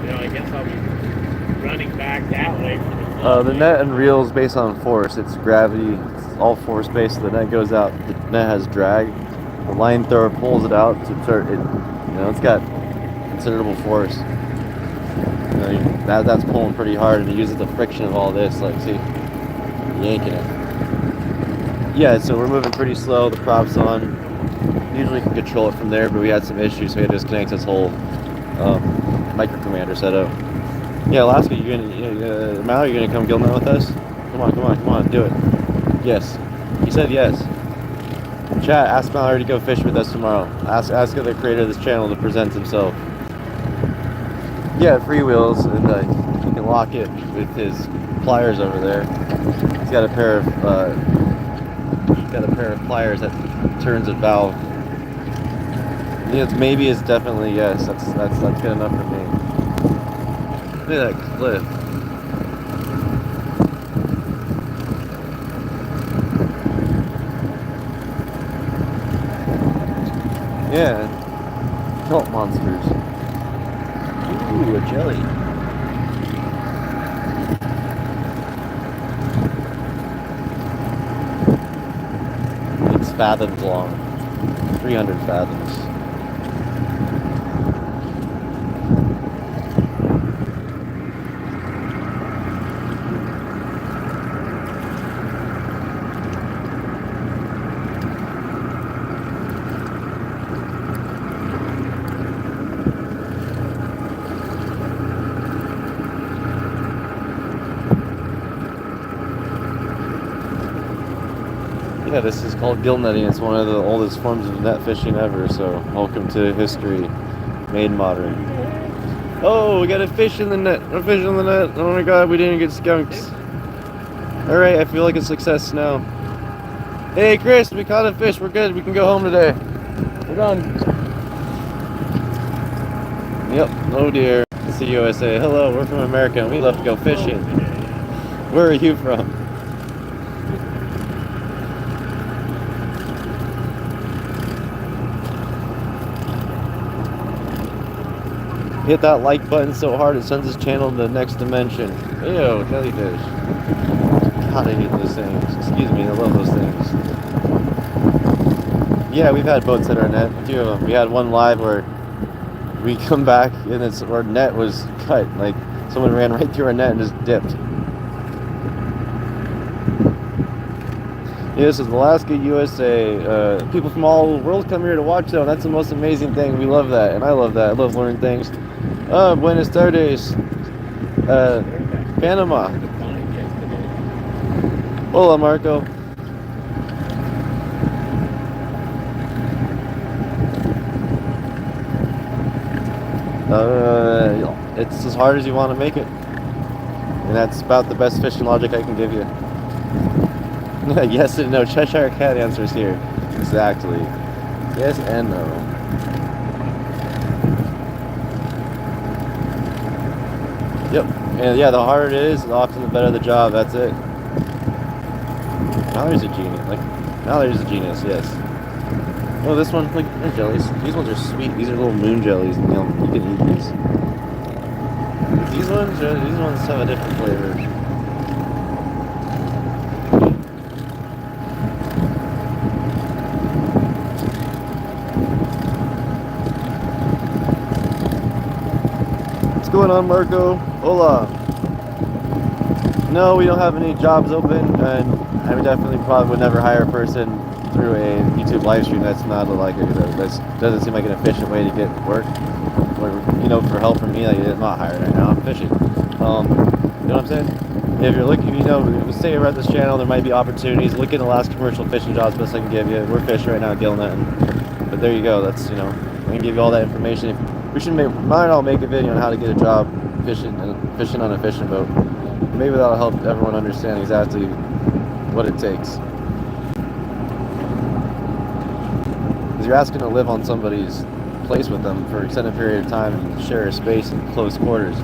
You know, I guess I'll be running back that way from The net and reel is based on force. It's gravity. It's all force based. The net goes out. The net has drag. The line thrower pulls it out to start it. You know, it's got considerable force. You know, that's pulling pretty hard, and it uses the friction of all this. Like, see, yanking it. Yeah, so we're moving pretty slow. The prop's on. Usually can control it from there, but we had some issues, so we had to disconnect this whole micro commander setup. Yeah, Alaska, Mallory, you gonna come Gillnet with us? Come on, do it. Yes. He said yes. Chat, ask Mallory to go fish with us tomorrow. Ask the creator of this channel to present himself. Yeah, free wheels, and he can lock it with his pliers over there. He's got a pair of pliers that turns a valve. Maybe is definitely yes. That's good enough for me. Look at that cliff. Yeah. Kelp monsters. Ooh, a jelly. It's fathoms long. 300 fathoms. Yeah, this is called Gillnetting. It's one of the oldest forms of net fishing ever, so welcome to history made modern. Oh, we got a fish in the net. A fish in the net. Oh my god, we didn't get skunks. Alright, I feel like a success now. Hey Chris, we caught a fish. We're good. We can go home today. We're done. Yep. Oh dear. See USA. Hello, we're from America and we love to go fishing. Where are you from? Hit that like button so hard it sends this channel to the next dimension. Ew, jellyfish. God, I hate those things. Excuse me, I love those things. Yeah, we've had boats hit our net. A few of them. We had one live where we come back and our net was cut. Like, someone ran right through our net and just dipped. Yeah, this is Alaska, USA. People from all over the world come here to watch though, and that's the most amazing thing. We love that, and I love that. I love learning things. Buenos tardes. Panama. Hola, Marco. It's as hard as you want to make it. And that's about the best fishing logic I can give you. Yes and no. Cheshire Cat answers here. Exactly. Yes and no. Yep. And yeah, the harder it is, often the better the job. That's it. Mallory's a genius. Mallory's a genius, yes. Oh, this one, they're jellies. These ones are sweet. These are little moon jellies. You can eat these. These ones have a different flavor. going on, Marco? Hola. No, we don't have any jobs open, and I would definitely probably would never hire a person through a YouTube live stream. That's not that doesn't seem like an efficient way to get work. Or, you know, for help from me, like, I'm not hired right now. I'm fishing. You know what I'm saying? If you're looking, you know, stay around this channel, there might be opportunities. Look at the last commercial fishing jobs, best I can give you. We're fishing right now, Gillnettin. But there you go. That's, you know, I can give you all that information. We should might all make a video on how to get a job fishing on a fishing boat. Maybe that'll help everyone understand exactly what it takes. Because you're asking to live on somebody's place with them for an extended period of time and share a space in close quarters.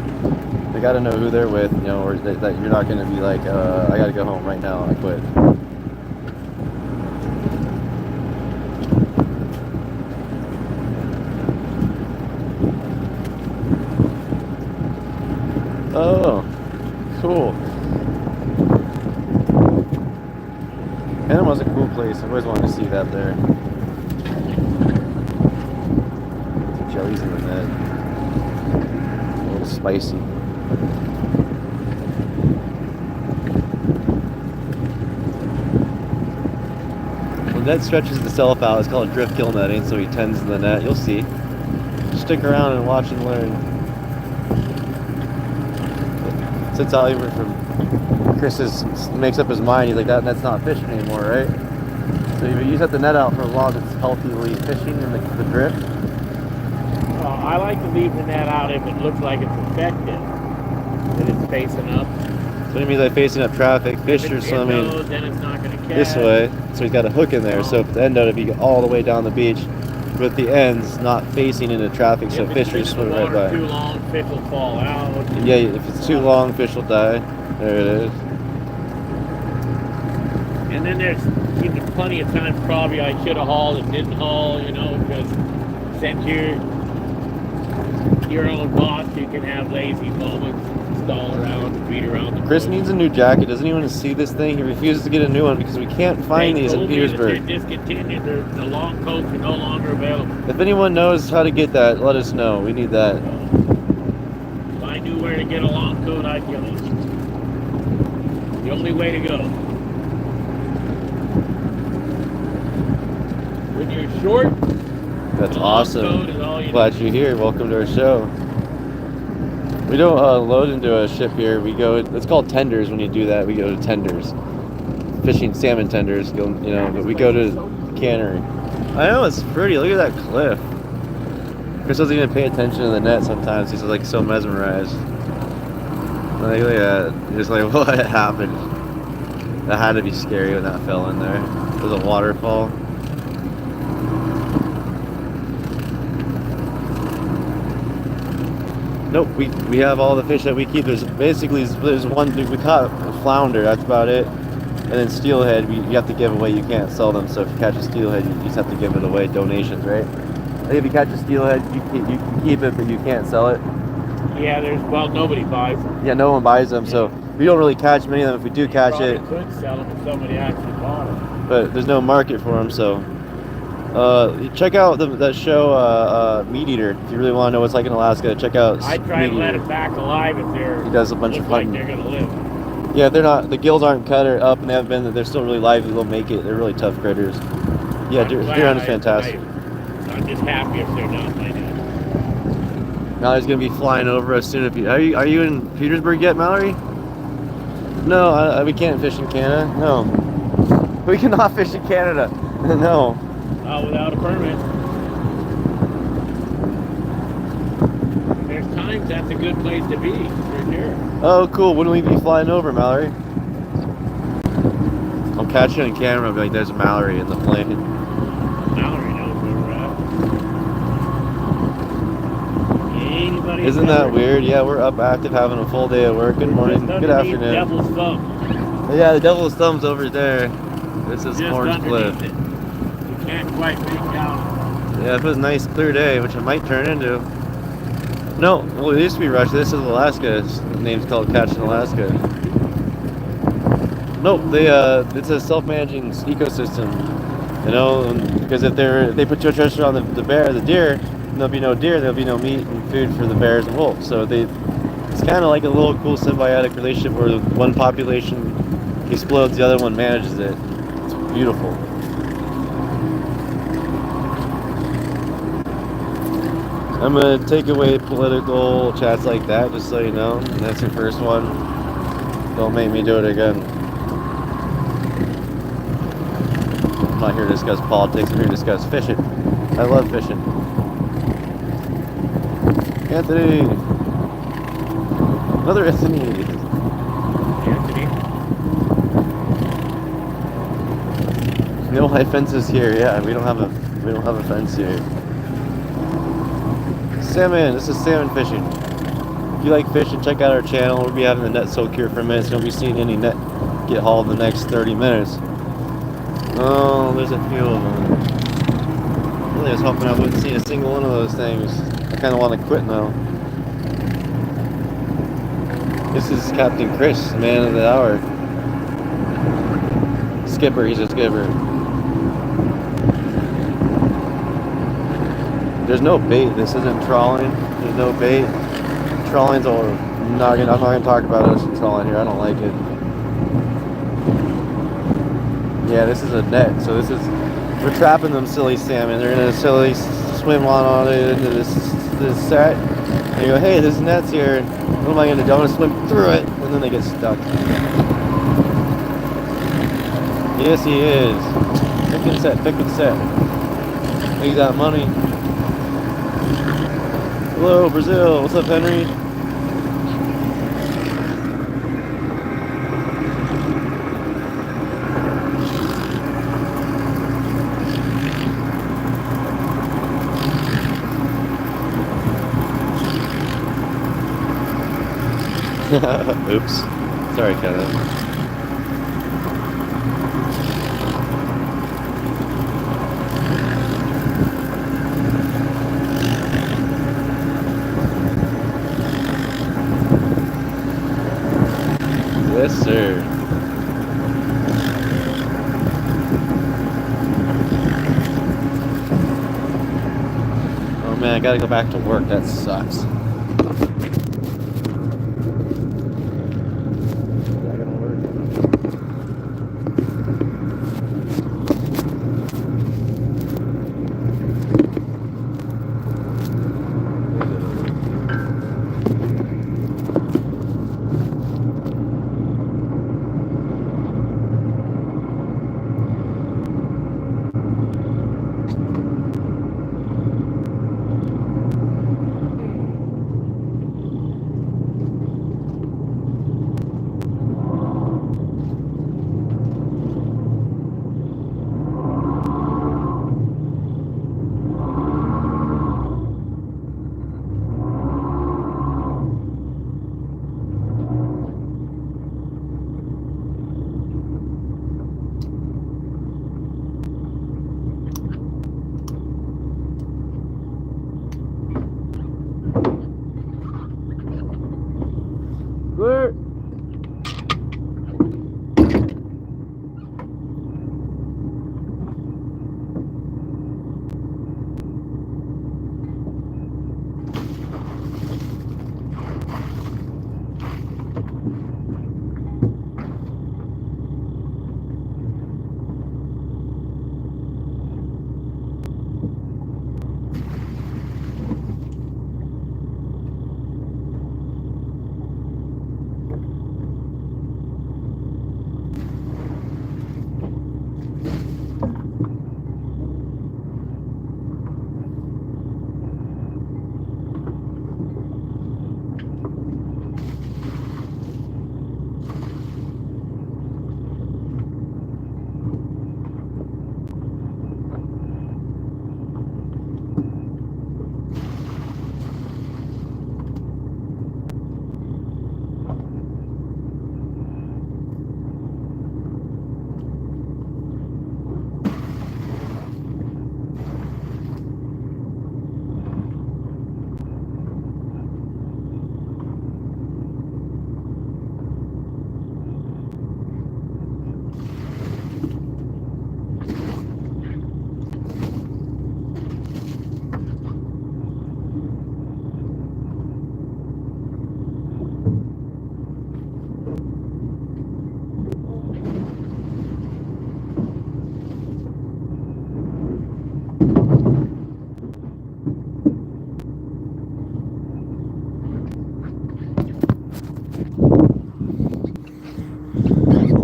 They got to know who they're with, you know, or that you're not going to be like, I got to go home right now, I quit. Oh, cool. Panama's a cool place. I've always wanted to see that there. Some jellies in the net. A little spicy. The net stretches itself out. It's called drift gill netting, so he tends the net. You'll see. Stick around and watch and learn. Since Oliver from Chris makes up his mind, he's like, that net's not fishing anymore, right? So if you set the net out for as long as it's healthily fishing in the drift. Well, I like to leave the net out if it looks like it's effective, that it's facing up. So what do you mean by facing up traffic? Fish are swimming then it's not going to catch. this way, so he's got a hook in there. So if the end of it, if you go all the way down the beach, with the ends not facing into traffic, so fish are swimming right by. If it's too long, fish will fall out. Yeah, if it's too long, fish will die. There it is. And then there's plenty of times probably I should have hauled and didn't haul, you know, because since you're your own boss, you can have lazy moments, stall around, beat around the Chris boat. needs a new jacket. Doesn't he want to see this thing? He refuses to get a new one because we can't find these in Petersburg. They're discontinued. The long coats are no longer available. If anyone knows how to get that, let us know. We need that. If I knew where to get a long coat, I'd get it. The only way to go. When you're short, That's a long awesome. coat is all you Glad need. you're here. Welcome to our show. We don't load into a ship here. We go. It's called tenders. When you do that, we go to tenders, fishing salmon tenders. Go, you know, but we go to cannery. I know, it's pretty. Look at that cliff. Chris doesn't even pay attention to the net sometimes. He's like so mesmerized. Like, look at that. He's like, what happened? That had to be scary when that fell in there. There's a waterfall. Nope, we have all the fish that we keep. There's one, we caught a flounder, that's about it. And then steelhead, you have to give away, you can't sell them. So if you catch a steelhead, you just have to give it away, donations, right? Like if you catch a steelhead, you can keep it, but you can't sell it. Yeah, nobody buys them. Yeah, no one buys them, so we don't really catch many of them. If we do catch it, could sell them if somebody actually bought them. but there's no market for them, so. Check out that show, Meat Eater. If you really want to know what's like in Alaska, check out I try Meat to let Eater. it back alive if they're. He does a bunch of like hunting. they're gonna live. Yeah, they're not. The gills aren't cut or up, and they haven't been. They're still really lively. They'll make it. They're really tough critters. Yeah, deer hunt is fantastic. I'm just happy if they're not like that. Mallory's gonna be flying over us soon. Are you in Petersburg yet, Mallory? No, we can't fish in Canada. No, we cannot fish in Canada. No. Without a permit. There's times that's a good place to be, for sure. Oh, cool. When will we be flying over, Mallory? I'll catch you on camera and be like, there's Mallory in the plane. Mallory knows where we're at. Anybody Isn't that weird? Yeah, we're up active, having a full day of work. Good morning, good afternoon. Devil's Thumb. Yeah, the Devil's Thumb's over there. This is Just Orange Cliff. underneath it. You can't quite make out. Yeah, if it was a nice clear day, which it might turn into. No, well, it used to be Russia. This is Alaska. The name's called Catch in Alaska. Nope, it's a self-managing ecosystem. You know, because if they put too much pressure on the deer, there'll be no deer, there'll be no meat and food for the bears and wolves. So it's kind of like a little cool symbiotic relationship where one population explodes, the other one manages it. It's beautiful. I'm gonna take away political chats like that, just so you know. And that's your first one. Don't make me do it again. I'm not here to discuss politics, I'm here to discuss fishing. I love fishing. Anthony! Another Anthony! Anthony. No high fences here, yeah, we don't have a fence here. Salmon, this is salmon fishing. If you like fishing, check out our channel. We'll be having the net soak here for a minute, so you'll be seeing any net get hauled in the next 30 minutes. Oh, there's a few of them. Really, I was hoping I wouldn't see a single one of those things. I kind of want to quit now. This is Captain Chris, man of the hour. Skipper, he's a skipper. There's no bait. This isn't trawling. There's no bait. Trawling's over. I'm not gonna talk about us trawling here. I don't like it. Yeah, this is a net. So we're trapping them silly salmon. They're gonna silly swim on it into this set. And you go, hey, this net's here. What am I gonna do? I'm gonna swim through it, and then they get stuck. Yes, he is. Pick and set. Pick and set. He got money. Hello, Brazil. What's up, Henry? Oops. Sorry, Kenneth. Yes, sir. Oh man, I gotta go back to work. That sucks. Where?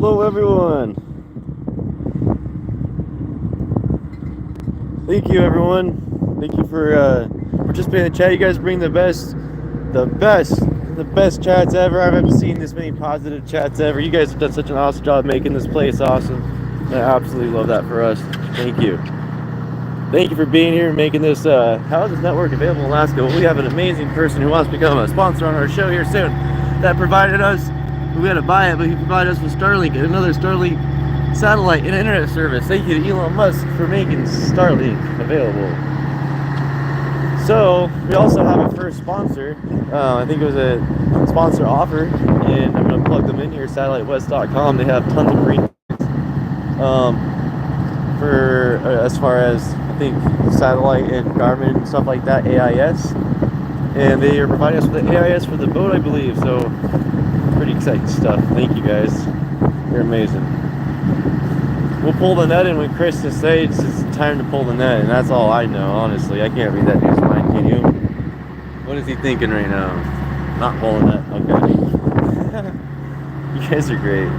Hello, everyone. Thank you, everyone. Thank you for participating in the chat. You guys bring the best chats ever. I haven't seen this many positive chats ever. You guys have done such an awesome job making this place awesome. I absolutely love that for us. Thank you. Thank you for being here and making this How is this network available in Alaska? Well, we have an amazing person who wants to become a sponsor on our show here soon. That provided us, we had to buy it, but he provided us with Starlink and another Starlink satellite and internet service. Thank you to Elon Musk for making Starlink available. So we also have a first sponsor. I think it was a sponsor offer, and I'm going to plug them in here. SatelliteWest.com. They have tons of green for as far as I think satellite and Garmin and stuff like that, AIS, and they are providing us with the AIS for the boat, I believe. So pretty exciting stuff. Thank you guys. You're amazing. We'll pull the net in when Chris says it's time to pull the net, and that's all I know, honestly. I can't read that dude's mind, can you? What is he thinking right now? Not pulling it. Okay. You guys are great.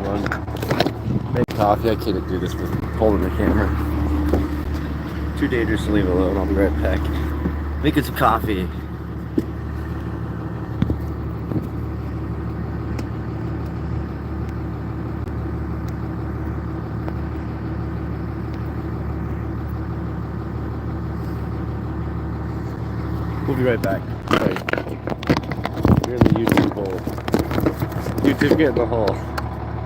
everyone. Make coffee. I can't do this with holding the camera. Too dangerous to leave alone. I'll be right back. Making some coffee. We'll be right back. Sorry. You're in the YouTube hole. YouTube get in the hole.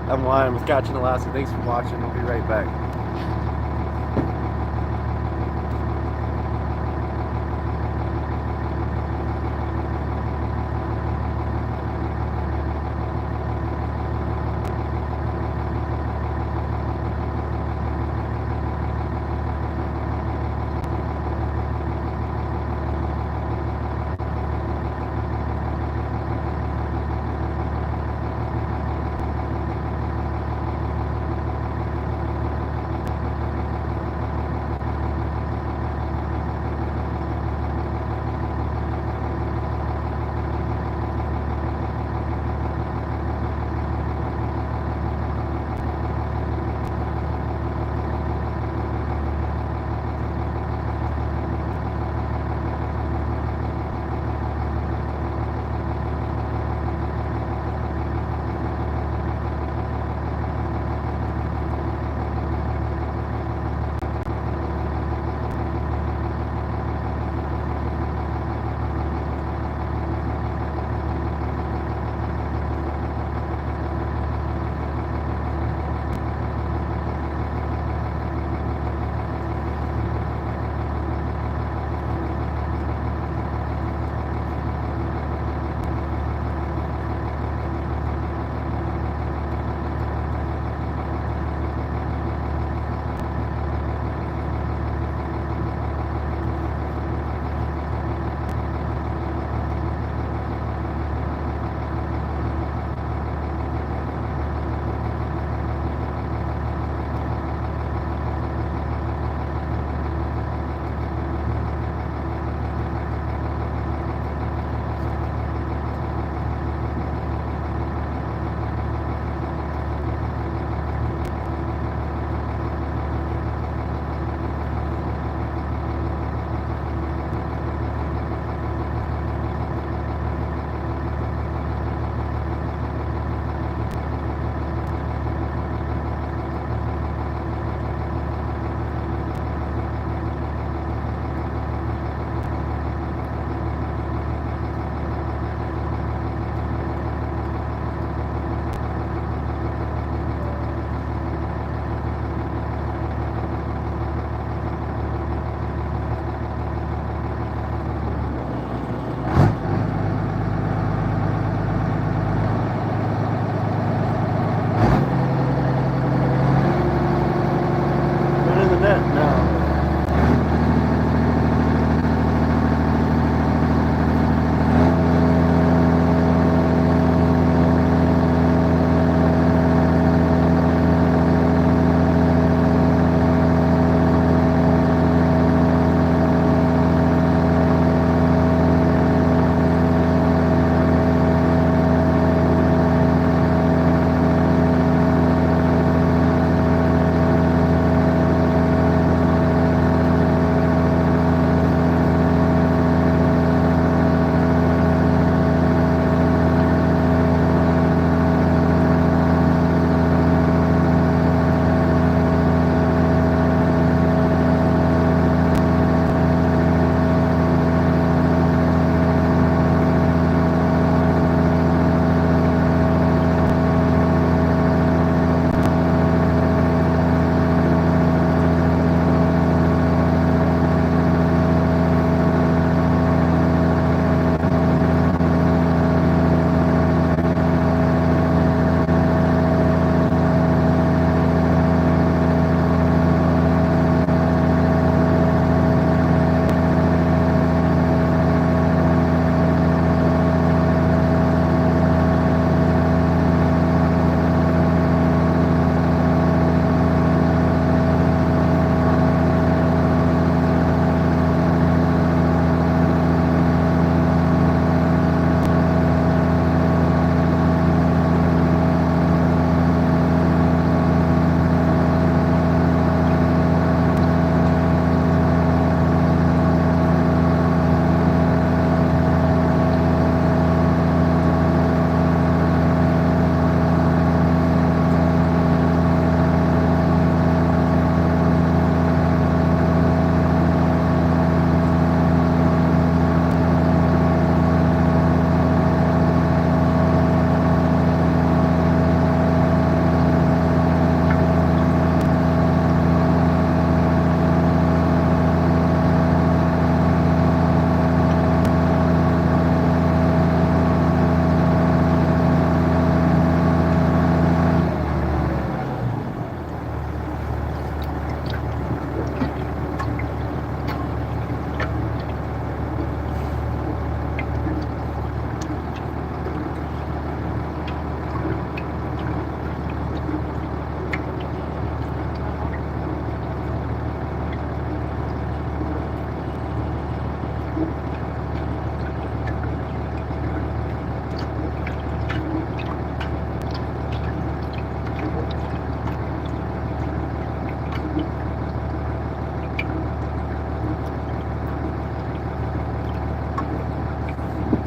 I'm Lion with Catching Alaska. Thanks for watching. We'll be right back.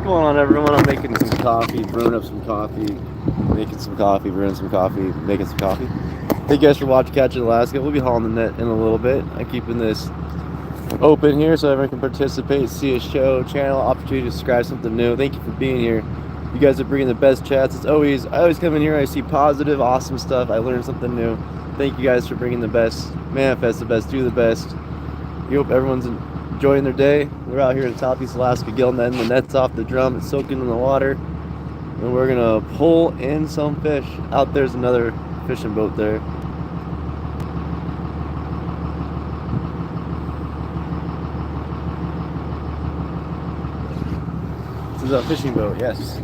going on, everyone? I'm making some coffee, brewing up some coffee, making some coffee, brewing some coffee, making some coffee. Thank you guys for watching Catching Alaska. We'll be hauling the net in a little bit. I'm keeping this open here so everyone can participate, see a show, channel, opportunity to subscribe, something new. Thank you for being here. You guys are bringing the best chats. I always come in here, I see positive, awesome stuff. I learn something new. Thank you guys for bringing the best, manifest the best, do the best. We hope everyone's enjoying their day. We're out here in Southeast Alaska, Gillnettin. The net's off the drum, it's soaking in the water, and we're gonna pull in some fish. Out there's another fishing boat there. This is a fishing boat, yes.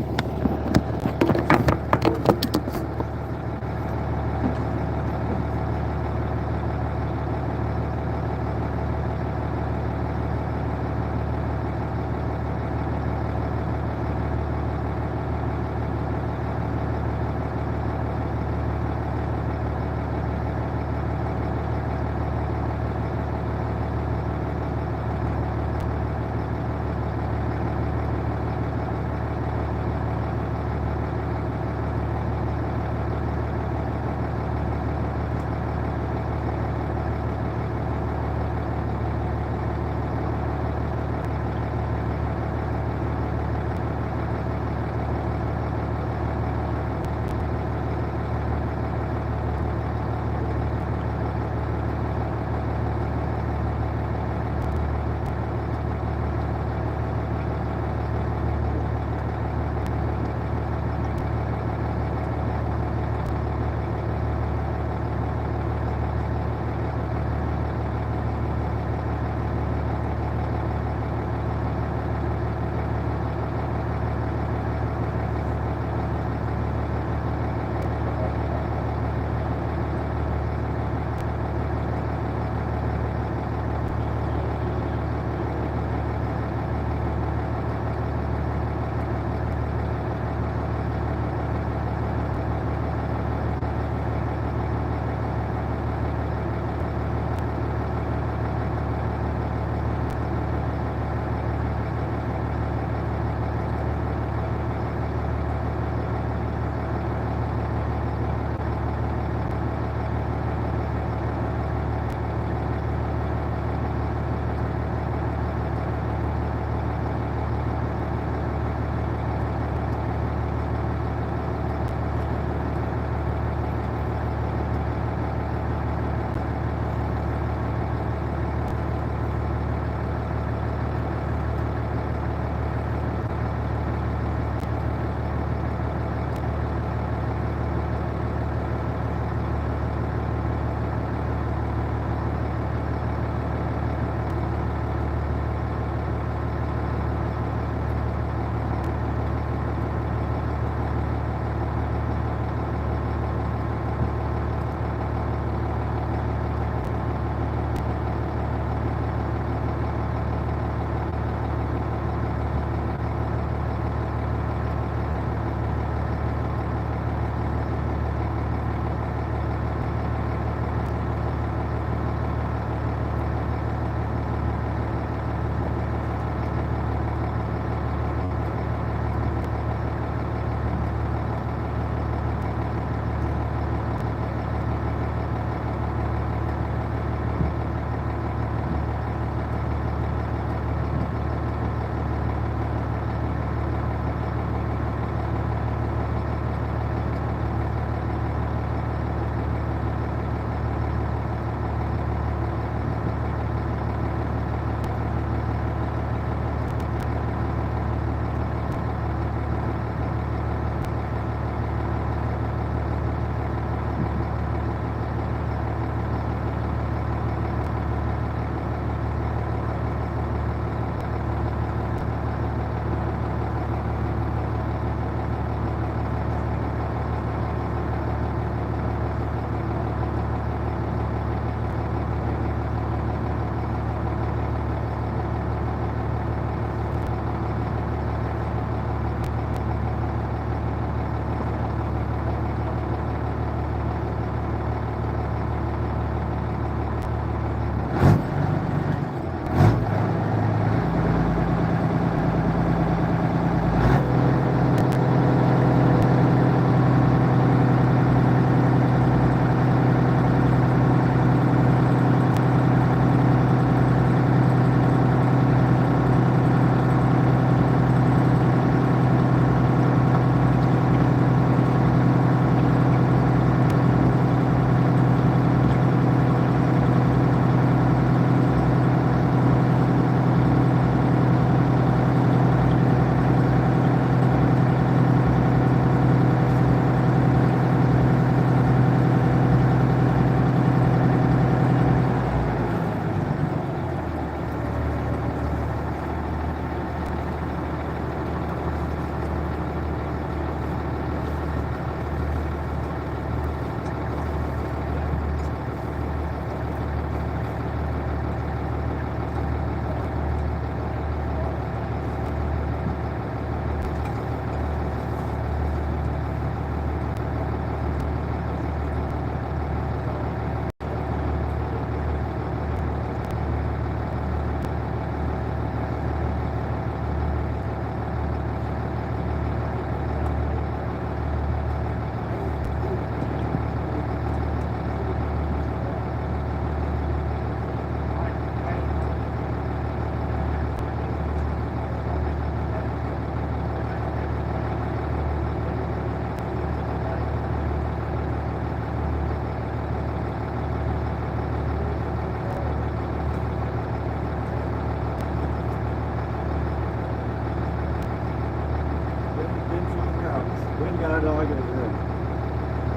Mad dog in here.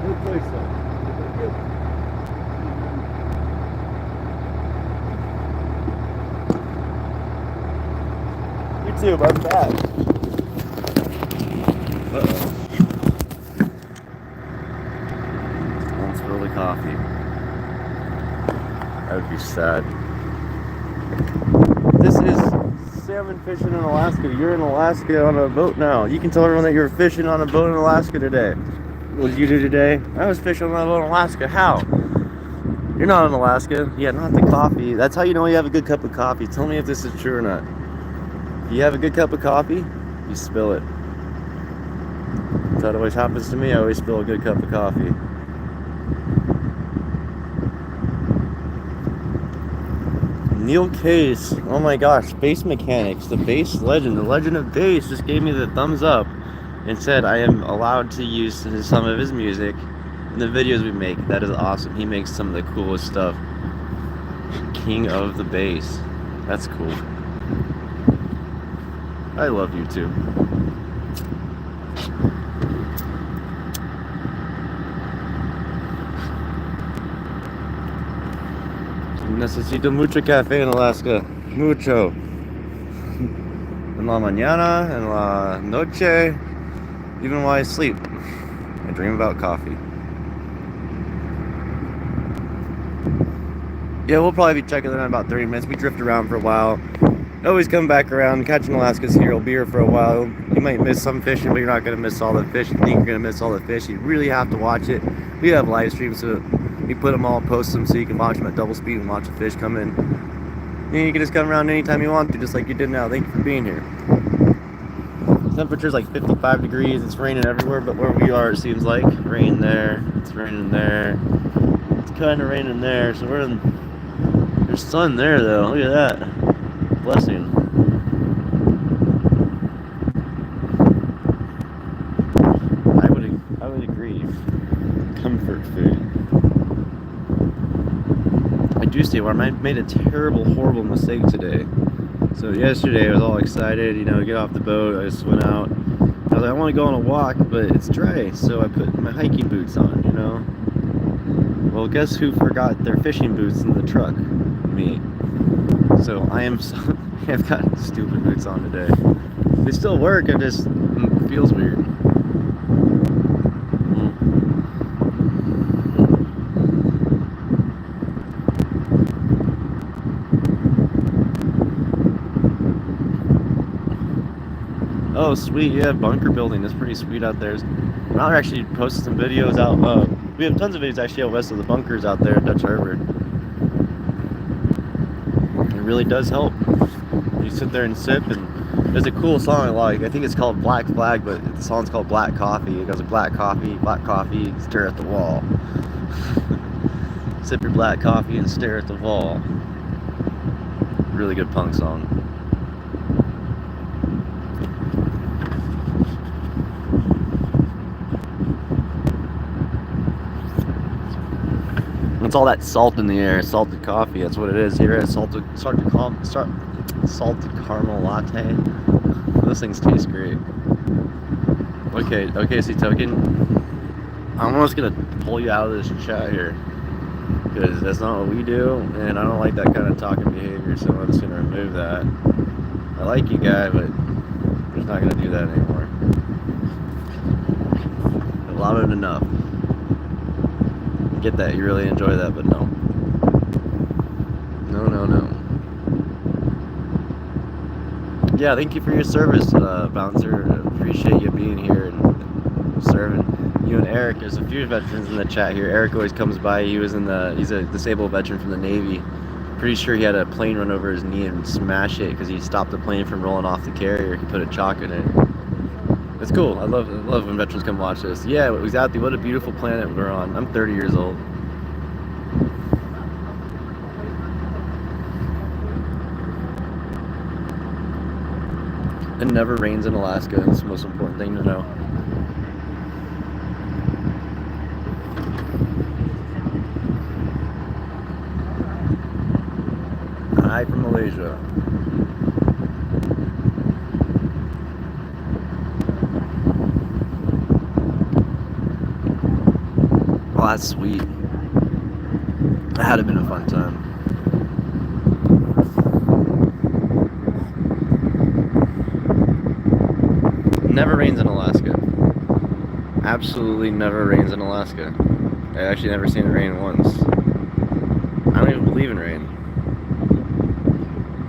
Good place though. YouTube, I'm back. Uh-oh. Don't spill the coffee. That would be sad. This is salmon fishing in Alaska. You're in Alaska on a boat now. You can tell everyone that you were fishing on a boat in Alaska today. What did you do today? I was fishing on a boat in Alaska. How? You're not in Alaska. Yeah, not the coffee. That's how you know you have a good cup of coffee. Tell me if this is true or not. If you have a good cup of coffee, you spill it. That always happens to me. I always spill a good cup of coffee. Neil Case, oh my gosh, Bass Mechanics, the bass legend, the legend of bass, just gave me the thumbs up and said I am allowed to use some of his music in the videos we make. That is awesome. He makes some of the coolest stuff. King of the bass. That's cool. I love you too. Necesito mucho café en Alaska. Mucho. En la mañana, en la noche, even while I sleep. I dream about coffee. Yeah, we'll probably be checking in about 30 minutes. We drift around for a while. Always come back around. Catching Alaska's here. We'll be here for a while. You might miss some fishing, but you're not going to miss all the fish. You think you're going to miss all the fish. You really have to watch it. We have live streams, so we put them all, post them so you can watch them at double speed and watch the fish come in. And you can just come around anytime you want to, just like you did now. Thank you for being here. Temperature's like 55 degrees. It's raining everywhere, but where we are, it seems like. Rain there. It's raining there. It's kind of raining there. So we're in... There's sun there, though. Look at that. Blessing. I would agree. Comfort food. I do say where I made a terrible, horrible mistake today. So yesterday I was all excited, you know, get off the boat. I just went out. I was like, I want to go on a walk, but it's dry, so I put my hiking boots on, you know. Well, guess who forgot their fishing boots in the truck? Me. So I've got stupid boots on today. They still work, it just feels weird. Oh, sweet, yeah, bunker building is pretty sweet out there. I'll actually post some videos out. We have tons of videos actually out west of the bunkers out there in Dutch Harbor. It really does help. You sit there and sip, and there's a cool song I like. I think it's called Black Flag, but the song's called Black Coffee. It goes like black coffee, stare at the wall. Sip your black coffee and stare at the wall. Really good punk song. It's all that salt in the air, salted coffee. That's what it is here at salted caramel latte. Those things taste great. Okay, see token. I'm almost gonna pull you out of this chat here because that's not what we do, and I don't like that kind of talking behavior. So I'm just gonna remove that. I like you, guy, but I'm just not gonna do that anymore. I love it enough. Get that, you really enjoy that, but no. No. Yeah, thank you for your service, Bouncer. Appreciate you being here and serving. You and Eric, there's a few veterans in the chat here. Eric always comes by. He's a disabled veteran from the Navy. Pretty sure he had a plane run over his knee and smash it because he stopped the plane from rolling off the carrier. He put a chalk in it. It's cool. I love when veterans come watch this. Yeah, exactly. What a beautiful planet we're on. I'm 30 years old. It never rains in Alaska. That's the most important thing to know. Hi from Malaysia. that's sweet. That had been a fun time. Never rains in Alaska. Absolutely never rains in Alaska. I've actually never seen it rain once. I don't even believe in rain.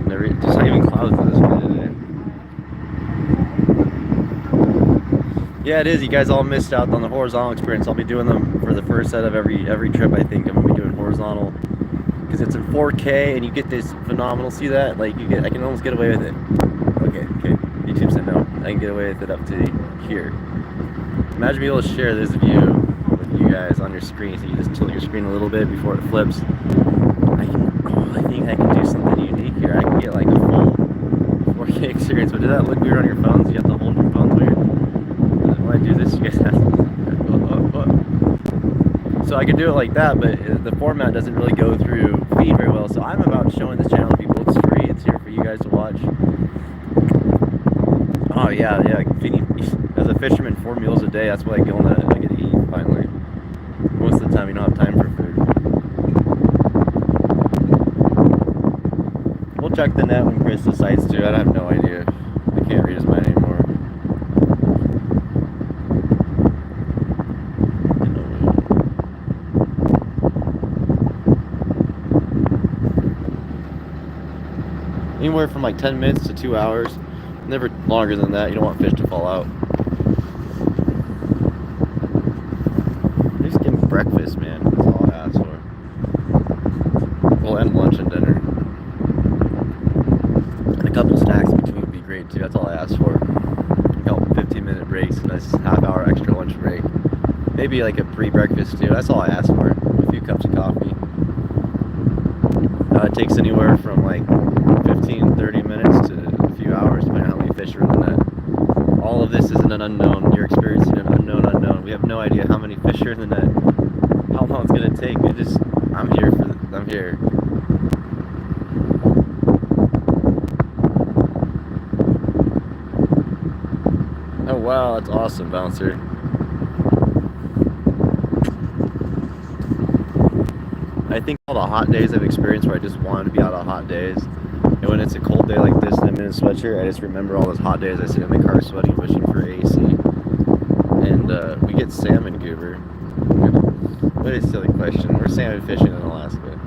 There's not even clouds in this way today. Yeah, it is. You guys all missed out on the horizontal experience. I'll be doing them for the first set of every trip. I think I'm gonna be doing horizontal because it's in 4K and you get this phenomenal. See that? Like I can almost get away with it. Okay. YouTube said no. I can get away with it up to here. Imagine being able to share this view with you guys on your screen. So you just tilt your screen a little bit before it flips. I think I can do something unique here. I can get like a full 4K experience. But did that look weird on your phones? You have to hold your phones weird. When I do this, you guys have to... So I can do it like that, but the format doesn't really go through feed very well. So I'm about showing this channel to people. It's free. It's here for you guys to watch. Oh yeah. As a fisherman, 4 meals a day. That's what I get to eat finally. Most of the time, you don't have time for food. We'll check the net when Chris decides to. I have no idea. I can't read his mind anymore. Anywhere from like 10 minutes to 2 hours. Never longer than that. You don't want fish to fall out. Just give them breakfast, man. That's all I ask for. Well, and lunch and dinner. And a couple snacks in between would be great too. That's all I ask for. A couple 15-minute breaks, a nice half-hour extra lunch break. Maybe like a pre-breakfast too. That's all I ask for. A few cups of coffee. It takes anywhere from like 15-30 minutes to a few hours, depending on how many fish are in the net. All of this is an unknown. You're experiencing an unknown. We have no idea how many fish are in the net, how long it's gonna take. I'm here. Oh wow, that's awesome, Bouncer. I think all the hot days I've experienced where I just wanted to be out on hot days. And when it's a cold day like this and I'm in a sweatshirt, I just remember all those hot days I sit in my car sweating, wishing for AC. And we get salmon, Goober. What a silly question. We're salmon fishing in Alaska.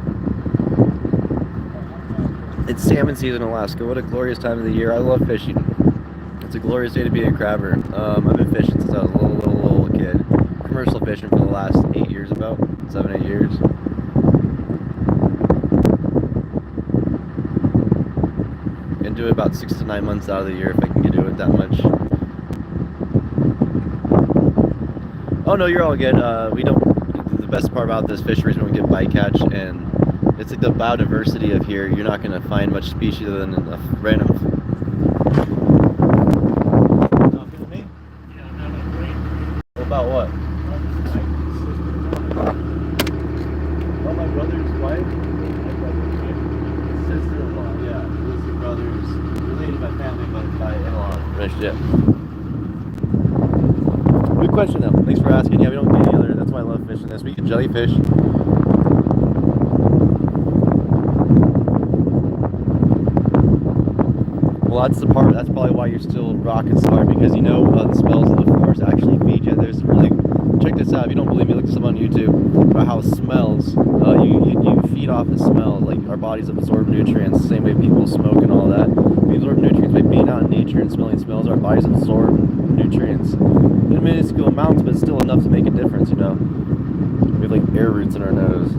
It's salmon season in Alaska. What a glorious time of the year. I love fishing. It's a glorious day to be a crabber. I've been fishing since I was a little kid. Commercial fishing for the last 8 years, about 7-8 years. And do it about 6 to 9 months out of the year if I can do it that much. Oh no, you're all good. We don't. The best part about this fishery is when we get bycatch, and it's like the biodiversity of here. You're not going to find much species other than a random. About what? Oh, my brother's wife? Sister-in-law, yeah. Those brothers, related by family, but by in-law. Right, yeah. Good question, though. Thanks for asking. Yeah, we don't get any other. That's why I love fishing this. We get jellyfish. Well, that's probably why you're still rocking so hard, because you know the smells of the forest actually feed you. There's really, check this out, if you don't believe me, look this up on YouTube, about how it smells. You feed off the smell. Like, our bodies absorb nutrients, the same way people smoke and all that. We absorb nutrients by being out in nature and smelling smells. Our bodies absorb nutrients in minuscule amounts, but still enough to make a difference, you know? We have like air roots in our nose.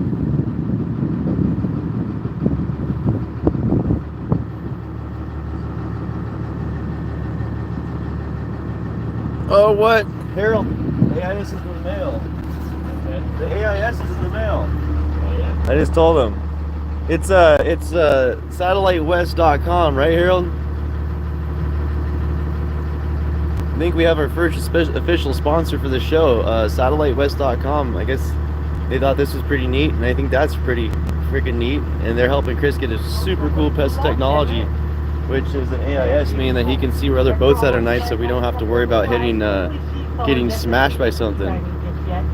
Oh, what? Harold, the AIS is in the mail. The AIS is in the mail. Oh, yeah. I just told him. It's satellitewest.com, right, Harold? I think we have our first official sponsor for the show, satellitewest.com. I guess they thought this was pretty neat, and I think that's pretty freaking neat. And they're helping Chris get a super cool piece of technology, which is an AIS, meaning that he can see where other boats at night, so we don't have to worry about getting smashed by something.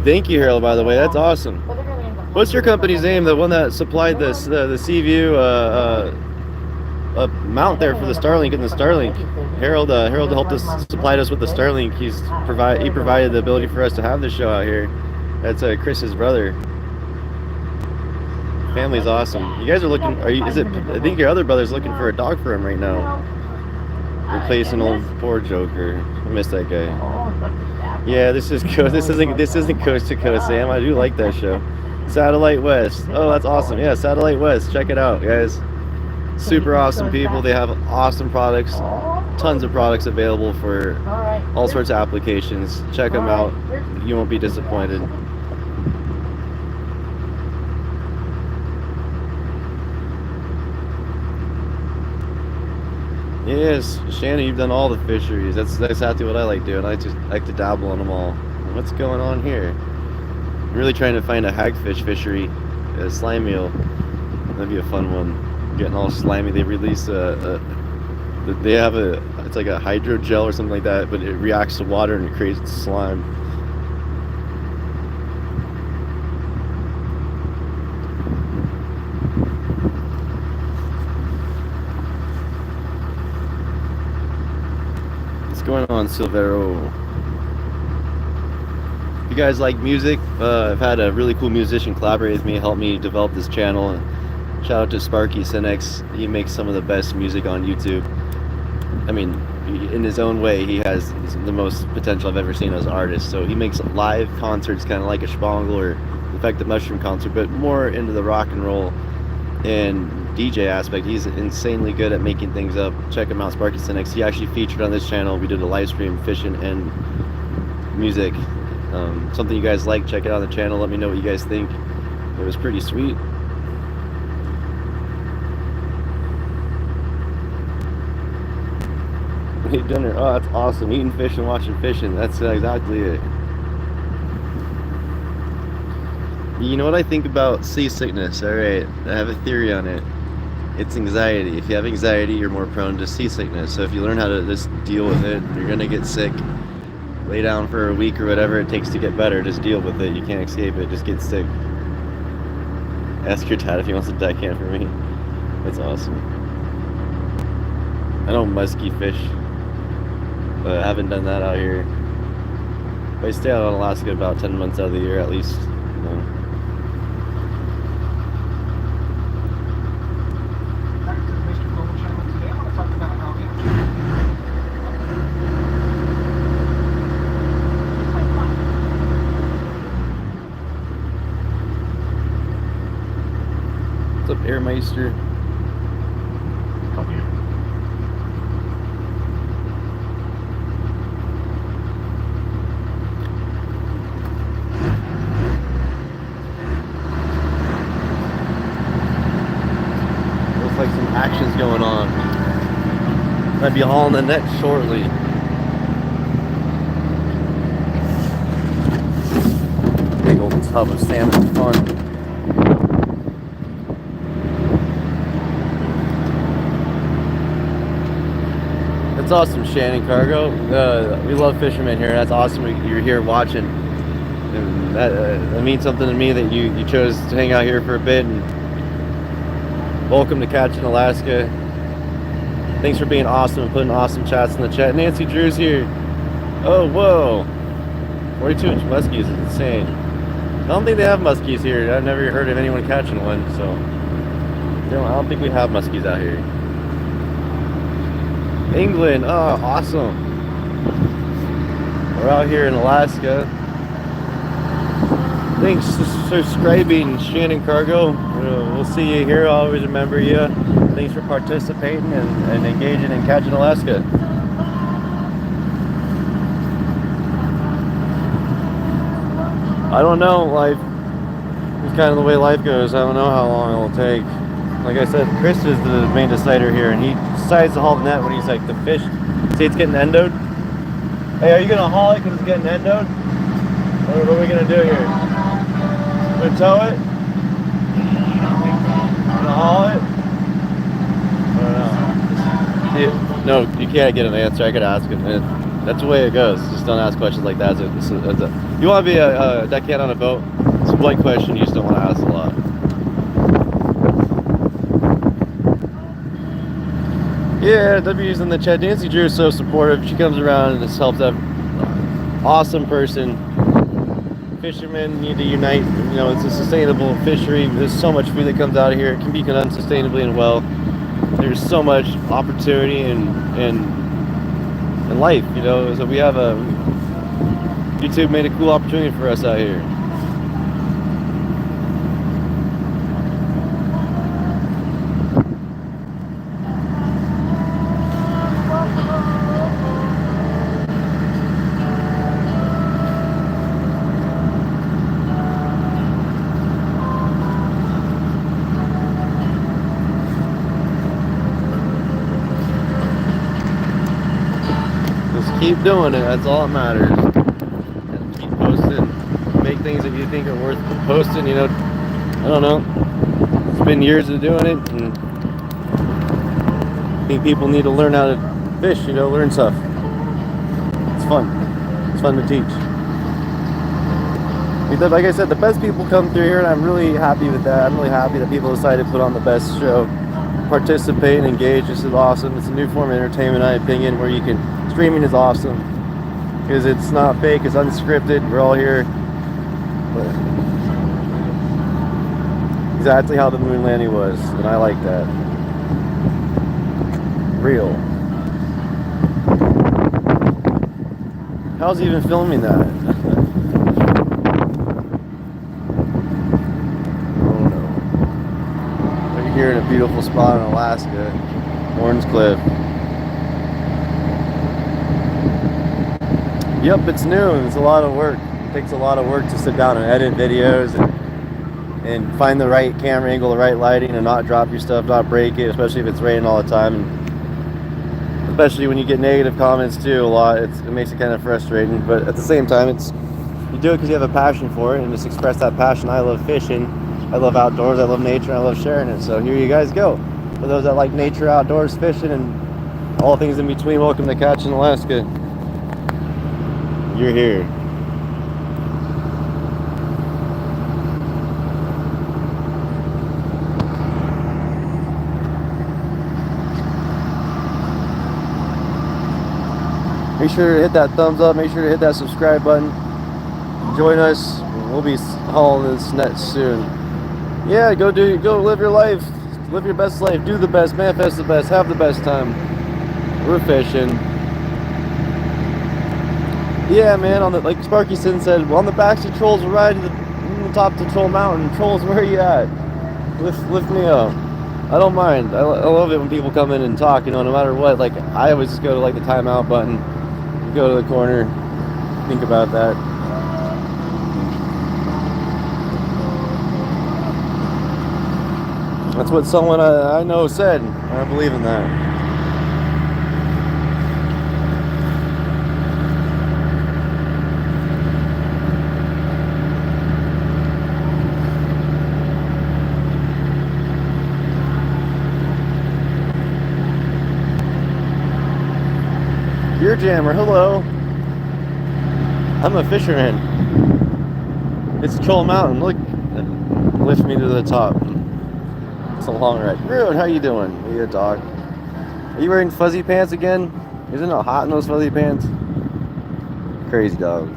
Thank you, Harold, by the way. That's awesome. What's your company's name? The one that supplied this, the Seaview mount there for the Starlink and the Starlink. Harold helped us, supplied us with the Starlink. He provided the ability for us to have this show out here. That's Chris's brother. Family's awesome. You guys are looking. I think your other brother's looking for a dog for him right now. Replacing old poor Joker. I miss that guy. Yeah, this isn't Coast to Coast, Sam. I do like that show. Satellite West. Oh, that's awesome. Yeah, Satellite West. Check it out, guys. Super awesome people. They have awesome products. Tons of products available for all sorts of applications. Check them out. You won't be disappointed. Yes, Shannon, you've done all the fisheries. That's exactly what I like doing. I just like to dabble in them all. What's going on here? I'm really trying to find a hagfish fishery, a slime meal. That'd be a fun one. Getting all slimy. They release they have it's like a hydrogel or something like that, but it reacts to water and it creates slime. What's going on, Silvero? If you guys like music, I've had a really cool musician collaborate with me, help me develop this channel. And shout out to Sparky Sinex. He makes some of the best music on YouTube. I mean, in his own way, he has the most potential I've ever seen as an artist. So he makes live concerts, kind of like a Spangle or Effective Mushroom concert, but more into the rock and roll and DJ aspect. He's insanely good at making things up. Check him out, Sparky Sinex. He actually featured on this channel. We did a live stream, fishing and music. Something you guys like, check it out on the channel. Let me know what you guys think. It was pretty sweet. Eat dinner. Oh, that's awesome. Eating fish and watching fishing. That's exactly it. You know what I think about seasickness? Alright, I have a theory on it. It's anxiety. If you have anxiety, you're more prone to seasickness. So if you learn how to just deal with it, you're going to get sick. Lay down for a week or whatever it takes to get better. Just deal with it. You can't escape it. Just get sick. Ask your dad if he wants to deckhand for me. That's awesome. I don't musky fish, but I haven't done that out here. But I stay out in Alaska about 10 months out of the year at least. You know. What's up, Airmeister? Like some action's going on. Might be hauling the net shortly. Big old tub of salmon fun. That's awesome, Shannon Cargo. We love fishermen here. That's awesome you're here watching. And that means something to me that you chose to hang out here for a bit. And welcome to Catching Alaska. Thanks for being awesome and putting awesome chats in the chat. Nancy Drew's here. Oh, whoa. 42-inch muskies is insane. I don't think they have muskies here. I've never heard of anyone catching one, so I don't think we have muskies out here. England. Oh, awesome. We're out here in Alaska. Thanks for subscribing, Shannon Cargo. We'll see you here. I'll always remember you. Thanks for participating and engaging in Catching Alaska. I don't know. Life is kind of the way life goes. I don't know how long it'll take. Like I said, Chris is the main decider here, and he decides to haul the net when he's like, the fish, see it's getting endoed? Hey, are you going to haul it because it's getting endoed? What are we going to do here? Gonna tow it? Gonna haul it? I don't know. No, you can't get an answer. I could ask him. That's the way it goes. Just don't ask questions like that. You want to be a deckhand on a boat? It's one question you just don't want to ask a lot. Yeah, W's in the chat. Nancy Drew is so supportive. She comes around and just helps out. Awesome person. Fishermen need to unite. You know, it's a sustainable fishery. There's so much food that comes out of here. It can be done sustainably and well. There's so much opportunity and life, you know. So we have YouTube made a cool opportunity for us out here. Keep doing it, that's all that matters. And keep posting, make things that you think are worth posting, you know. I don't know, it's been years of doing it, and I think people need to learn how to fish, you know, learn stuff. It's fun to teach. Like I said, the best people come through here, and I'm really happy with that. I'm really happy that people decided to put on the best show, participate and engage. This is awesome. It's a new form of entertainment, in my opinion, where you can. Streaming is awesome because it's not fake, it's unscripted. We're all here. But exactly how the moon landing was, and I like that. Real. How's he even filming that? Oh no. We're here in a beautiful spot in Alaska, Orange Cliff. Yep, it's new and it's a lot of work. It takes a lot of work to sit down and edit videos and find the right camera angle, the right lighting, and not drop your stuff, not break it, especially if it's raining all the time. And especially when you get negative comments too a lot, it makes it kind of frustrating. But at the same time, you do it because you have a passion for it, and just express that passion. I love fishing, I love outdoors, I love nature, and I love sharing it. So here you guys go. For those that like nature, outdoors, fishing, and all things in between, welcome to Catching Alaska. You're here. Make sure to hit that thumbs up. Make sure to hit that subscribe button. Join us. We'll be hauling this net soon. Yeah, go live your life. Live your best life. Do the best. Manifest the best. Have the best time. We're fishing. Yeah, man, like Sparkyson said, on the backs of trolls, we're riding to the top of Troll Mountain. Trolls, where are you at? Lift me up. I don't mind. I love it when people come in and talk, you know, no matter what. Like, I always just go to, like, the timeout button, go to the corner, think about that. That's what someone I know said. I believe in that. Beer Jammer, hello. I'm a fisherman. It's Troll Mountain. Look, lift me to the top. It's a long ride. Rude, how you doing? Are you a dog? Are you wearing fuzzy pants again? Isn't it hot in those fuzzy pants? Crazy dog.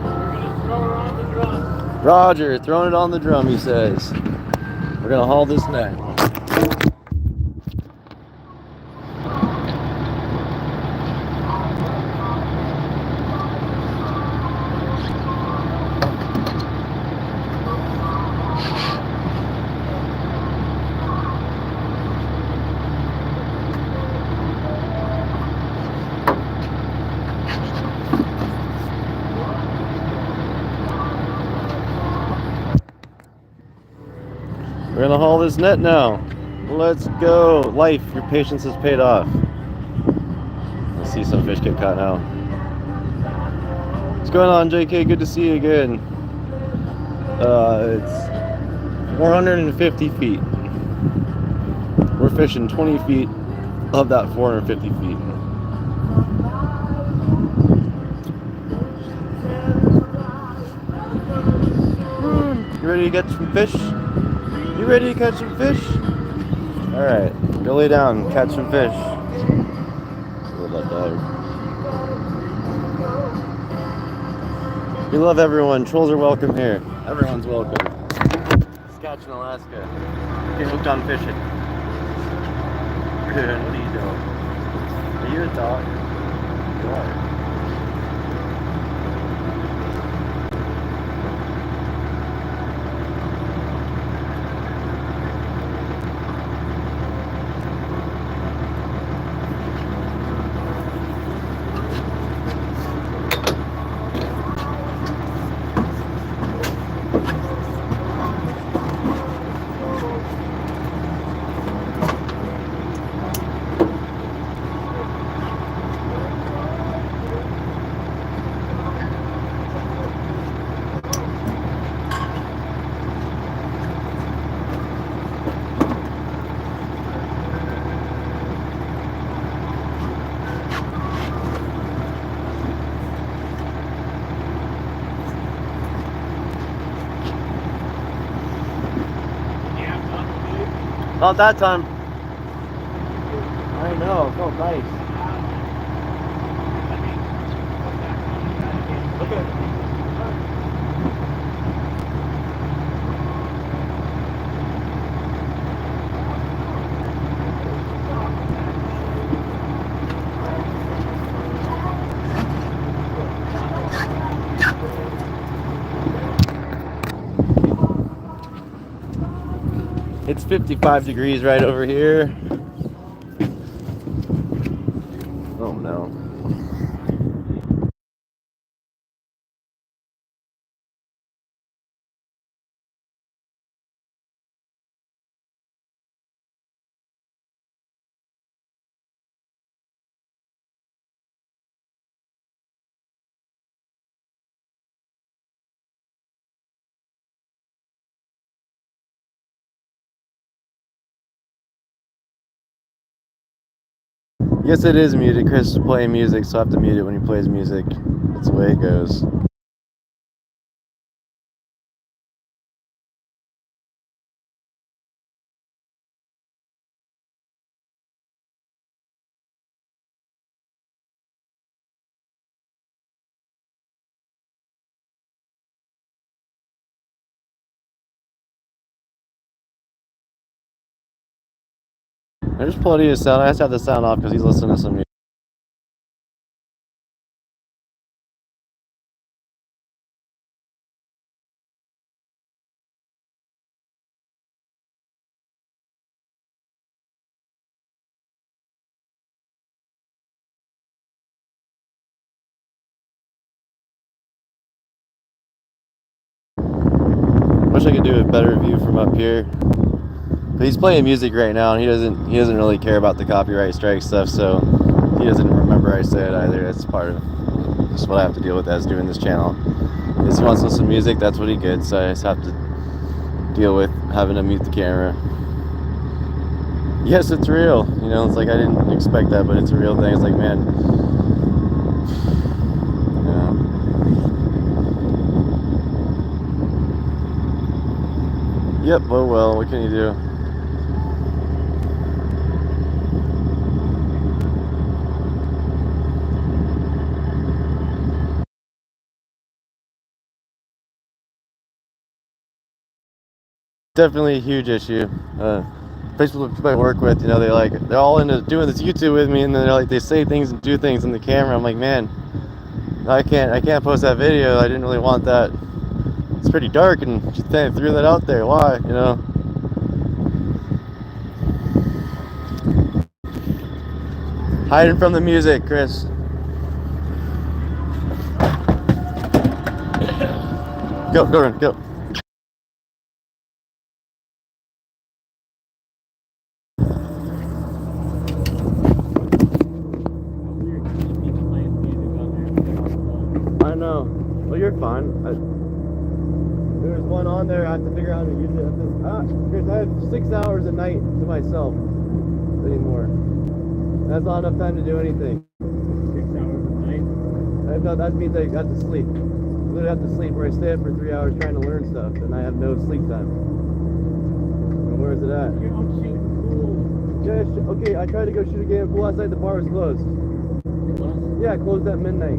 We're gonna throw her on the drum. Roger, throwing it on the drum, he says. We're gonna haul this net. We're gonna haul this net now. Let's go. Life, your patience has paid off. Let's see some fish get caught now. What's going on, JK? Good to see you again. It's 450 feet. We're fishing 20 feet of that 450 feet. ready to catch some fish? You ready to catch some fish? Alright, go lay down and catch some fish. Love that dog. We love everyone. Trolls are welcome here. Everyone's welcome. Scotch in Alaska. Get hooked on fishing. What are you doing? Are you a dog? You are. Not that time. I know, it felt nice. Okay. It's 55 degrees right over here. Oh no. Yes, it is muted. Chris is playing music, so I have to mute it when he plays music. That's the way it goes. There's plenty of sound. I have to have the sound off because he's listening to some music. Wish I could do a better view from up here. But he's playing music right now, and he doesn't really care about the copyright strike stuff, so he doesn't remember I said either. That's part of just what I have to deal with as doing this channel. If he wants to listen to music, that's what he gets. So I just have to deal with having to mute the camera. Yes, it's real. You know, it's like I didn't expect that, but it's a real thing. It's like, man, yeah. Yep. Oh well. What can you do? Definitely a huge issue. People I work with, you know, they're all into doing this YouTube with me, and then they say things and do things in the camera. I'm like, man, I can't post that video. I didn't really want that. It's pretty dark, and you threw that out there. Why, you know? Hiding from the music, Chris. Go, run, go. I know. Well, you're fine. There's one on there. I have to figure out how to use it. Chris, I have 6 hours a night to myself anymore. That's not enough time to do anything. 6 hours a night? No, that means I have to sleep. literally have to sleep, or I stay up for 3 hours trying to learn stuff, and I have no sleep time. Well, where is it at? You're out shooting pool. Yeah, okay, I tried to go shoot a game of pool outside, the bar was closed. What? Yeah, closed at midnight.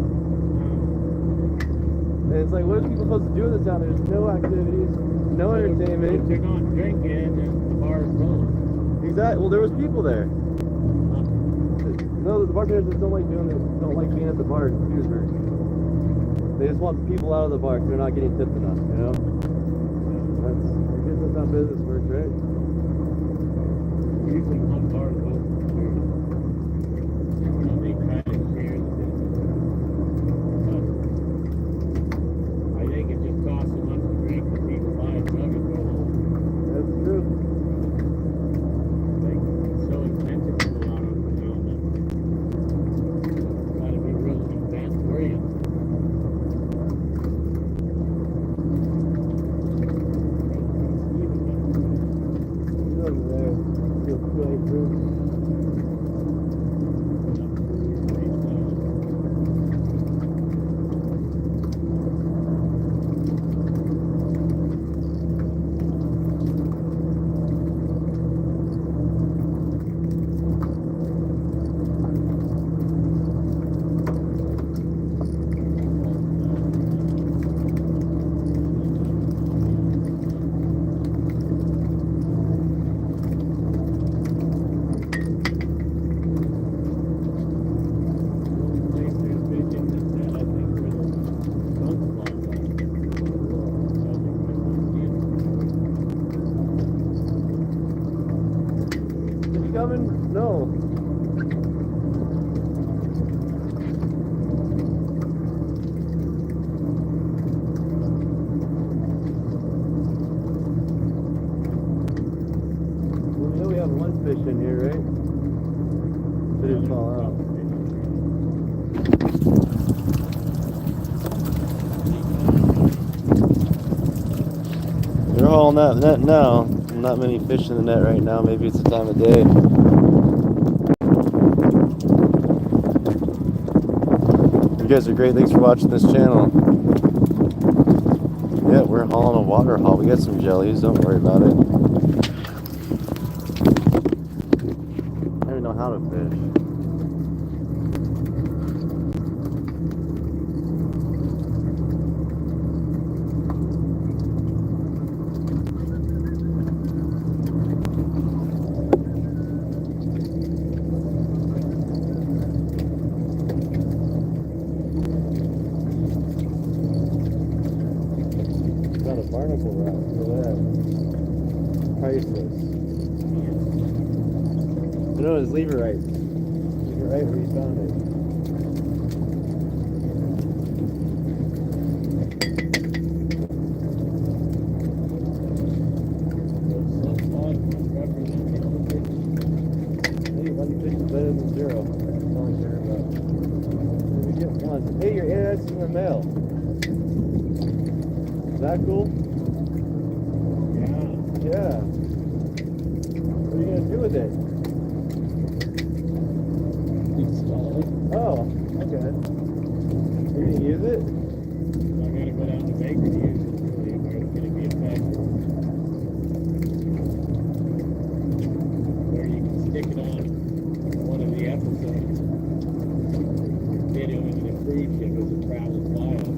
And it's like, what are people supposed to do in this town? There's no activities, no If entertainment. they're not drinking, then the bar is closed. Exactly. Well, there was people there. No, the bartenders just don't like being at the bar in Petersburg. They just want people out of the bar because they're not getting tipped enough, you know? I guess that's how business works, right? Usually one bar is open. They try to share the business. But I think it just costs so much to drink that people buy a jug and go home. That's true. Like, it's so expensive to go out on the town that it's got to be really event oriented. Over there. Feel really good. Coming? No. Well, we know we have one fish in here, right? They didn't fall out. They're hauling that net now. Not many fish in the net right now. Maybe it's the time of day. You guys are great. Thanks for watching this channel. Yeah, we're hauling a water haul. We got some jellies. Don't worry about it. I don't even know how to fish. Got a barnacle rock. Look at that. Priceless. No, it's leverite. Leverite where you found it. Hey, one fish is better than zero. That's all I care about. We get one. Hey, your AS in the mail. Is that cool? Yeah. Yeah. What are you gonna do with it? Install it. Oh, okay. Are you gonna use it? I gotta go down to Baker to use it. Really, where it's gonna be effective. Where you can stick it on one of the episodes. Video into the cruise ship as it travels by us.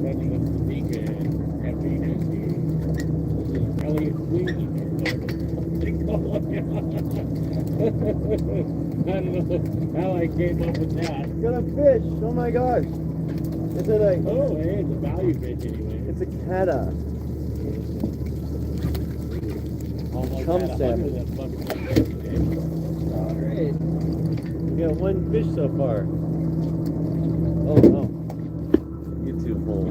Sending us to Nika and FENC. This is Elliot Sweeney. They call him. I don't know how I came up with that. Got a fish! Oh my gosh! It's a like. Oh, hey, it's a value fish anyway. It's a cata. Almost Cum had 100 salmon. of that fucking thing yesterday. Alright. We got one fish so far. Oh no. You too full.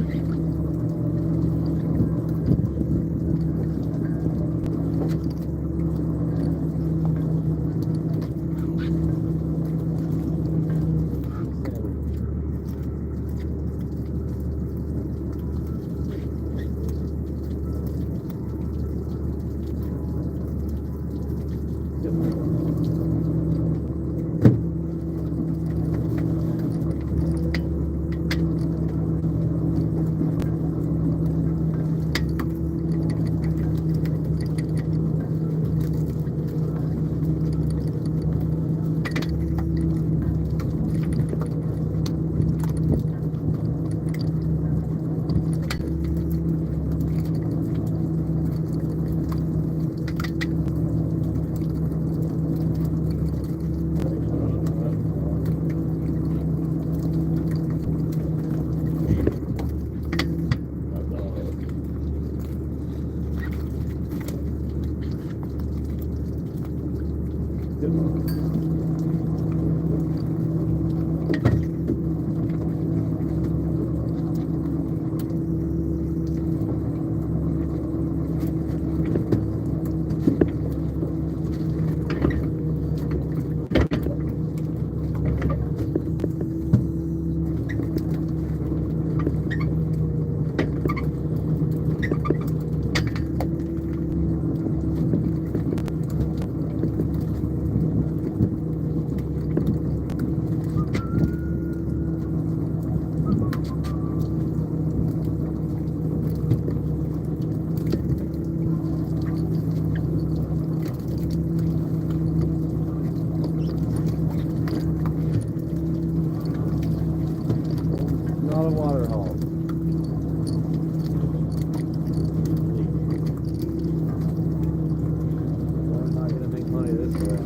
Not a water hole. I'm not gonna make money this way.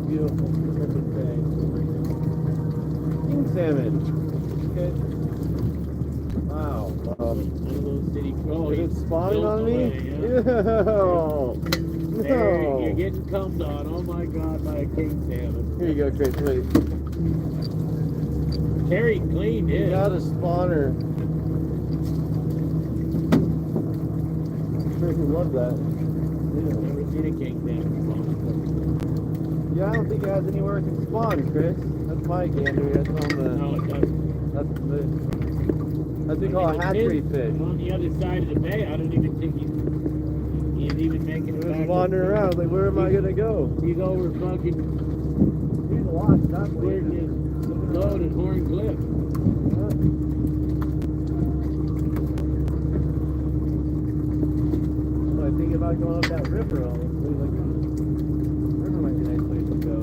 Beautiful perfect thing. King salmon. Okay. Wow. One of those city crows. Is it spawning on me? Yeah. No. There, No. you're getting cummed on. Oh my God, by a king salmon. Here you go, Chris. Wait. Terry cleaned it. Got a spawner. I freaking love that. Never seen a king salmon spawn. Yeah, I don't think it has anywhere it can spawn, Chris. That's my gander. That's on the. No, it doesn't. That's the. That's what we call a hatchery fish. On the other side of the bay, I don't even think he's even making it Just back. wandering around. Like, where am I gonna go? He's over fucking He's lost. That's where weird. his road at Horn Cliff. So I think about going up that river, honestly. Like, river might be a nice place to go.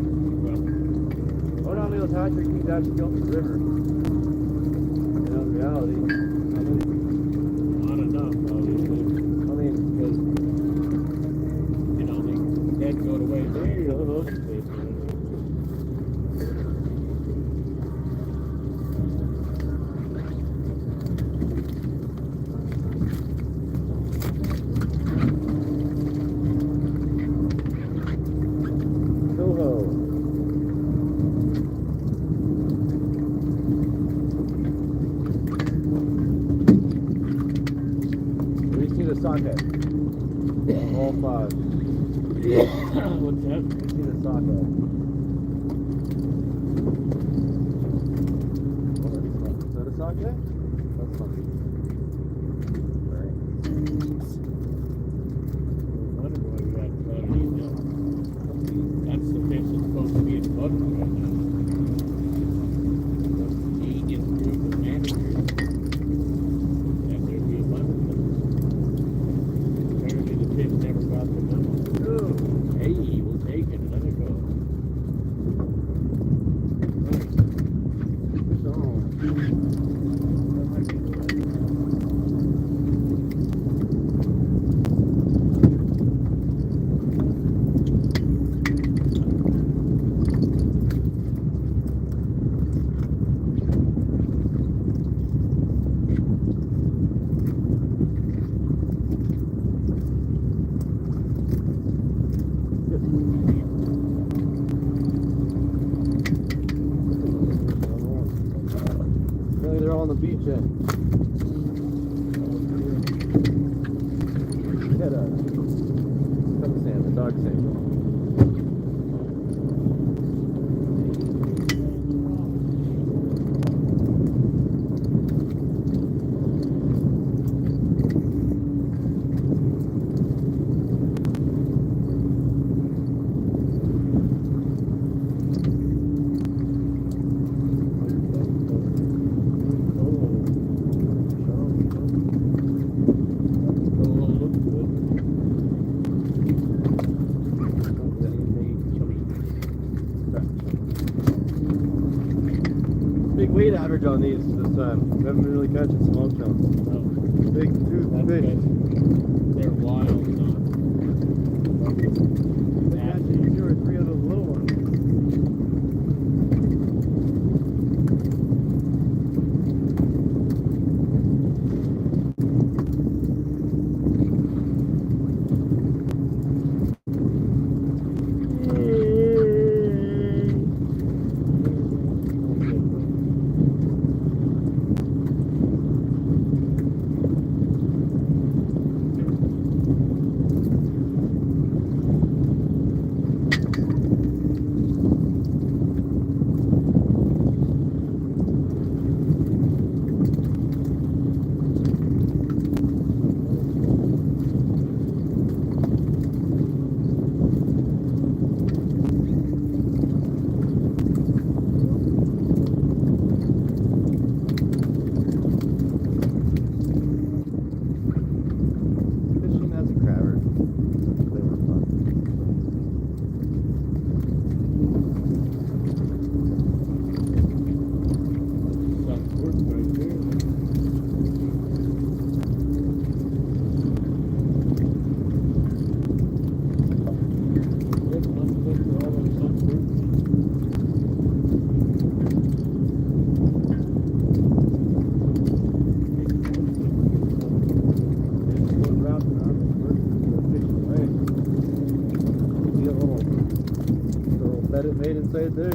Or not those hatchery things actually go up the river. You know, in reality. Not enough, obviously. I mean, because You know, they can't go away there. You know, those places. socket. All five. What's that? You see the socket. Is that a socket? That's funny. Alright. I wonder why we got cloudy now. That's the fish that's supposed to be in the boat right now. The genius group of managers that there'd be abundance of them. Apparently the fish never got the memo. Ooh. Hey, we'll take it. Let it go. Fish on. Really, they're all on the beach end. Get a cup salmon, dog salmon. Big weight average on these this time. We haven't been really catching smallmouth. No, Big tooth that's fish. good. They're wild, huh? Actually, 2 or 3 of those little ones. Made inside there.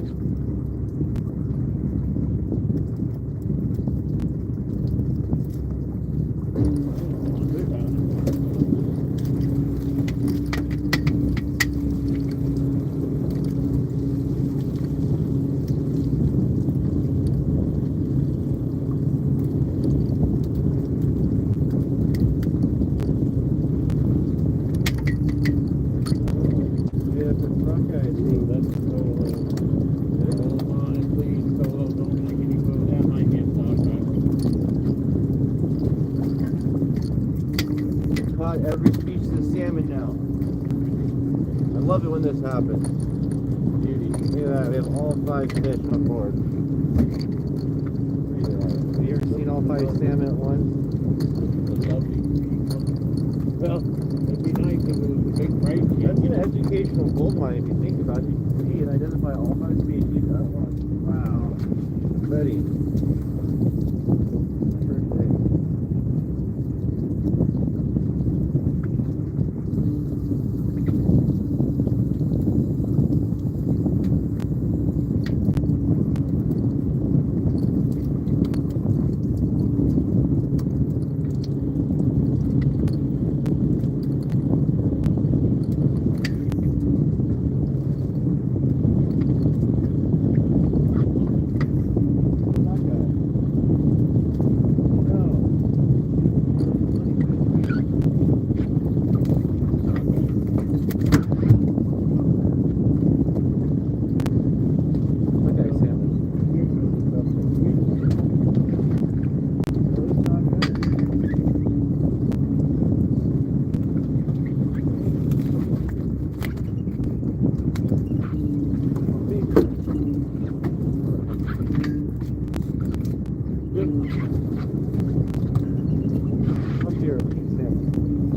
Every species of salmon now. I love it when this happens. Beauty. Look at that, we have all 5 fish on board. Have you ever seen all 5 salmon at once? Well, it'd be nice if it was a big price. That's an educational gold mine if you think about it. You can see and identify all 5 species at once. Wow. Ready.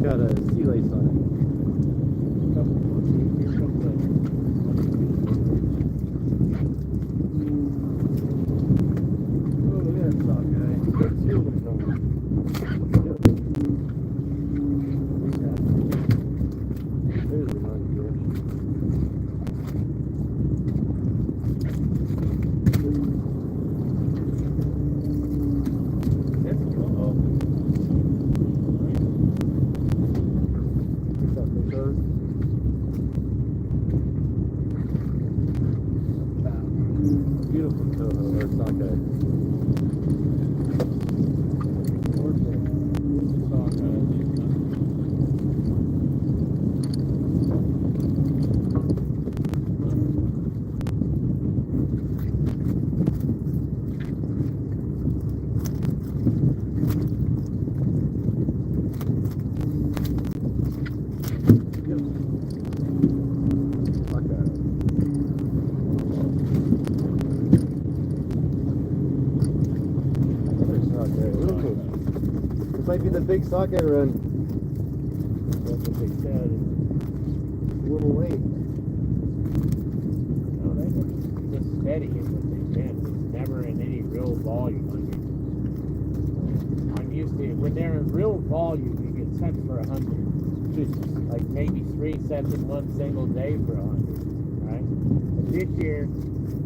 Got a sea lace on it. Oh, look at that sock guy. Got 2 of them going. There's the monkey. might be the big sockeye run. That's what they said. A little late. No, they were just steady is what they meant. It's never in any real volume. I'm used to it. When they're in real volume, you get sets for 100. Just like maybe 3 sets in one single day for 100, right? But this year,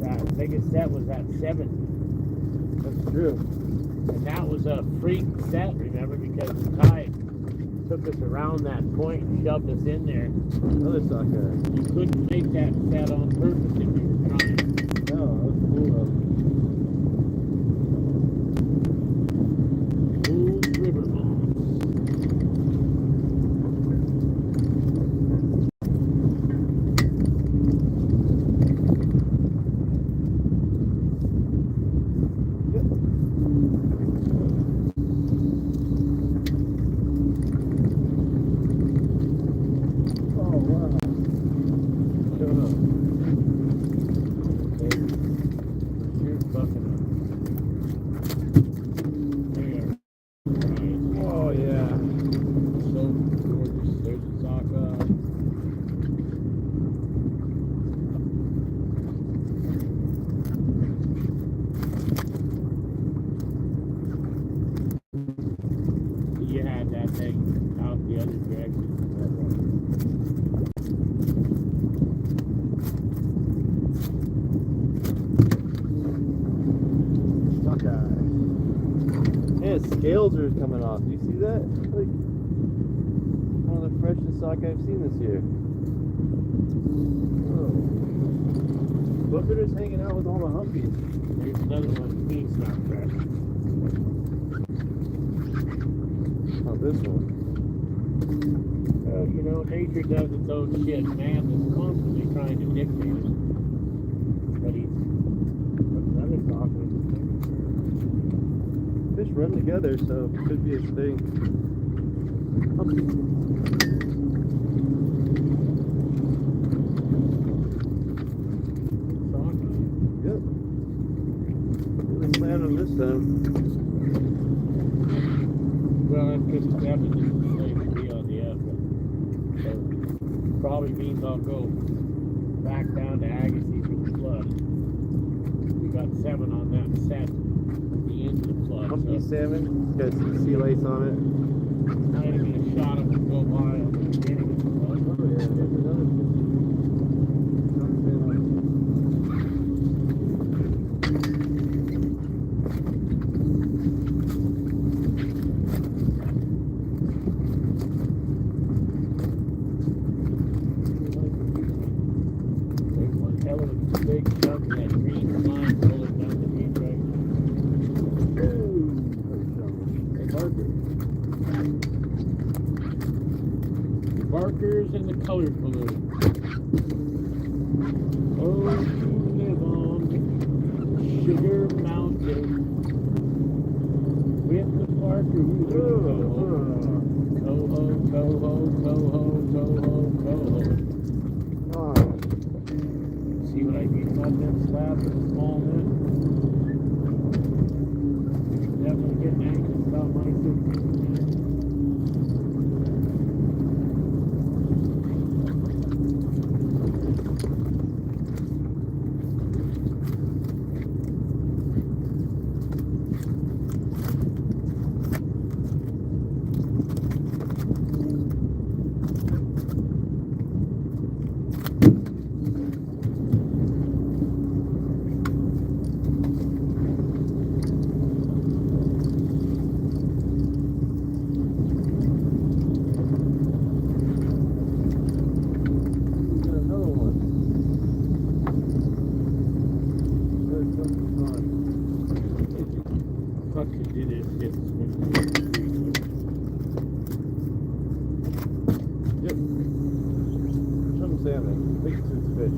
that biggest set was at 70. That's true. And that was a freak set, remember, because the tide took us around that point and shoved us in there. Another sockeye. You couldn't make that set on purpose if you were trying. No, that was cool though. Old river moss. Scales are coming off. Do you see that? Like one of the freshest sockeye I've seen this year. Oh. But they're just hanging out with all the humpies. There's another one. He's not fresh. Oh, this one. You know, nature does its own shit. Man is constantly trying to dictate it. But he's another talking. Fish run together, so it could be a thing. Yep. Really plan on this time. Well, that's because it's evident to be on the F. So probably means I'll go back down to Agassiz for the flood. We got 7 on that set. Into the flood. Humpy salmon, it's got some sea lice on it. Not even a shot of them go by on the beginning of the flood. Oh yeah, there's another fish. There's one hell of a big chunk of that green line rolling down the beach right now. Barkers and the color balloon. Oh, you live on Sugar Mountain with the Barkers. Coho, coho, coho, coho, coho. See what I mean about them slabs of the small net? Definitely getting anxious about my food. salmon, big tooth fish.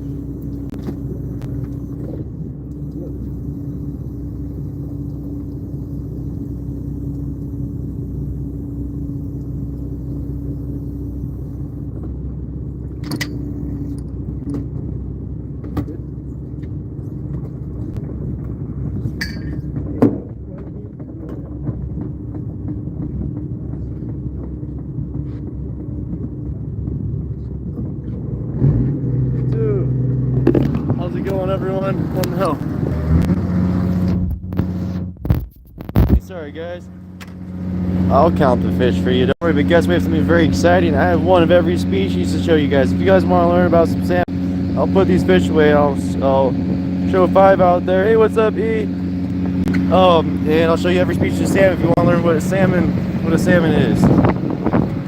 one. Oh no. Hey, sorry guys. I'll count the fish for you. Don't worry, but guess we have something very exciting. I have one of every species to show you guys. If you guys want to learn about some salmon, I'll put these fish away. I'll show 5 out there. Hey, what's up, E? And I'll show you every species of salmon if you want to learn what a salmon is,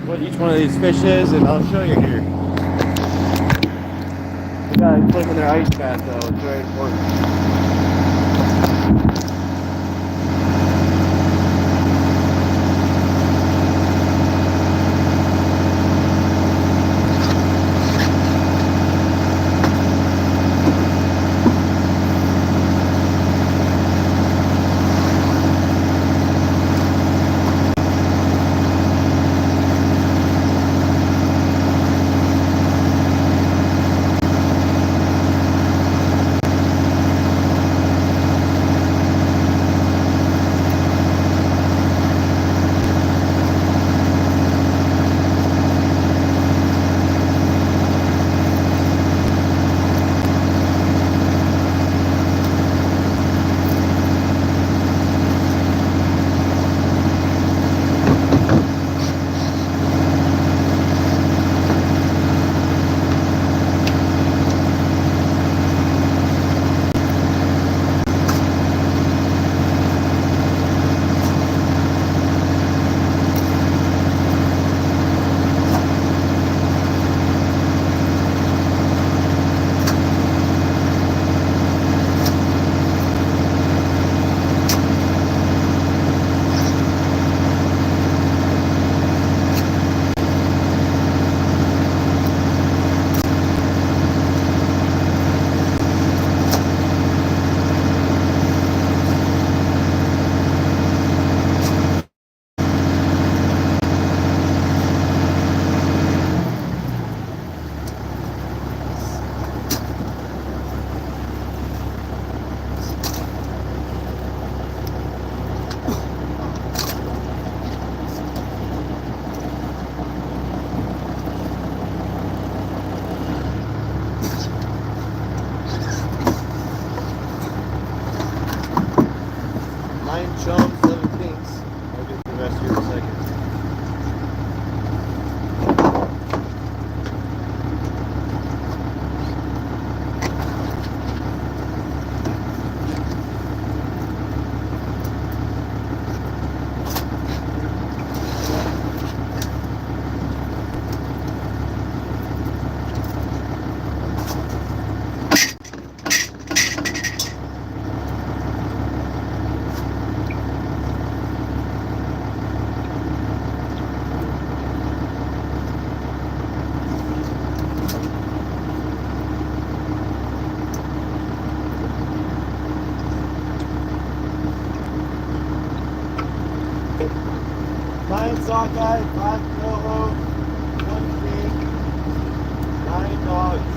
what each one of these fish is, and I'll show you here. They gotta click in their ice bath though. It's very important. Chum, 7 pinks. I'll get the rest here in a second. Sockeye, 5 coho, 1 pig, 9 dogs.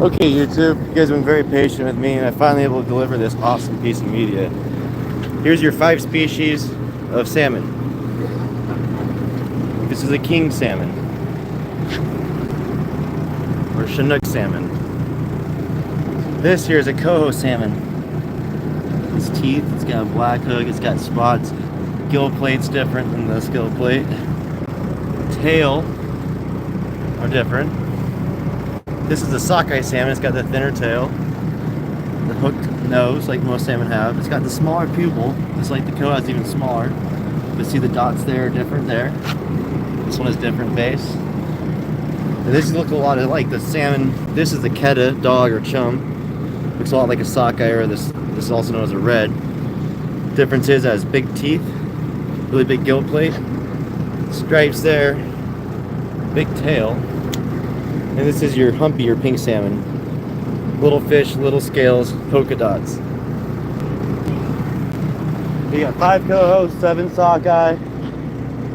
Okay, YouTube, you guys have been very patient with me, and I'm finally able to deliver this awesome piece of media. Here's your 5 species of salmon. This is a king salmon, or Chinook salmon. This here is a coho salmon. Its teeth, it's got a black hook, it's got spots. Gill plate's different than the gill plate. Tail are different. This is the sockeye salmon. It's got the thinner tail, the hooked nose like most salmon have. It's got the smaller pupil, just like the koa is even smaller. You see the dots there are different there. This one has different base. And this looks a lot like the salmon. This is the keta, dog or chum. Looks a lot like a sockeye, or this is also known as a red. Difference is it has big teeth, really big gill plate, stripes there, big tail. And this is your humpy or pink salmon. Little fish, little scales, polka dots. You got 5 coho, 7 sockeye,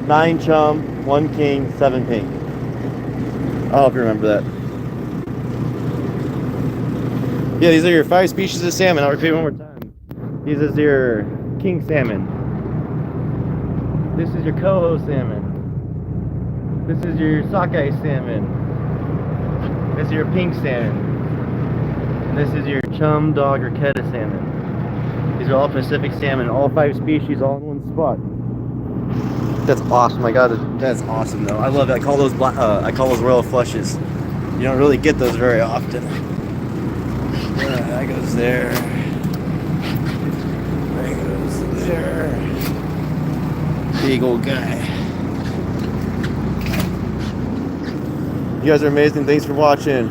9 chum, 1 king, 7 pink. I'll help you remember that. Yeah, these are your 5 species of salmon. I'll repeat one more time. These is your king salmon. This is your coho salmon. This is your sockeye salmon. This is your pink salmon. And this is your chum, dog, or keta salmon. These are all Pacific salmon, all 5 species, all in one spot. That's awesome. I got it. That's awesome, though. I love it. I call those royal flushes. You don't really get those very often. That goes there. That goes there. Big old guy. You guys are amazing. Thanks for watching.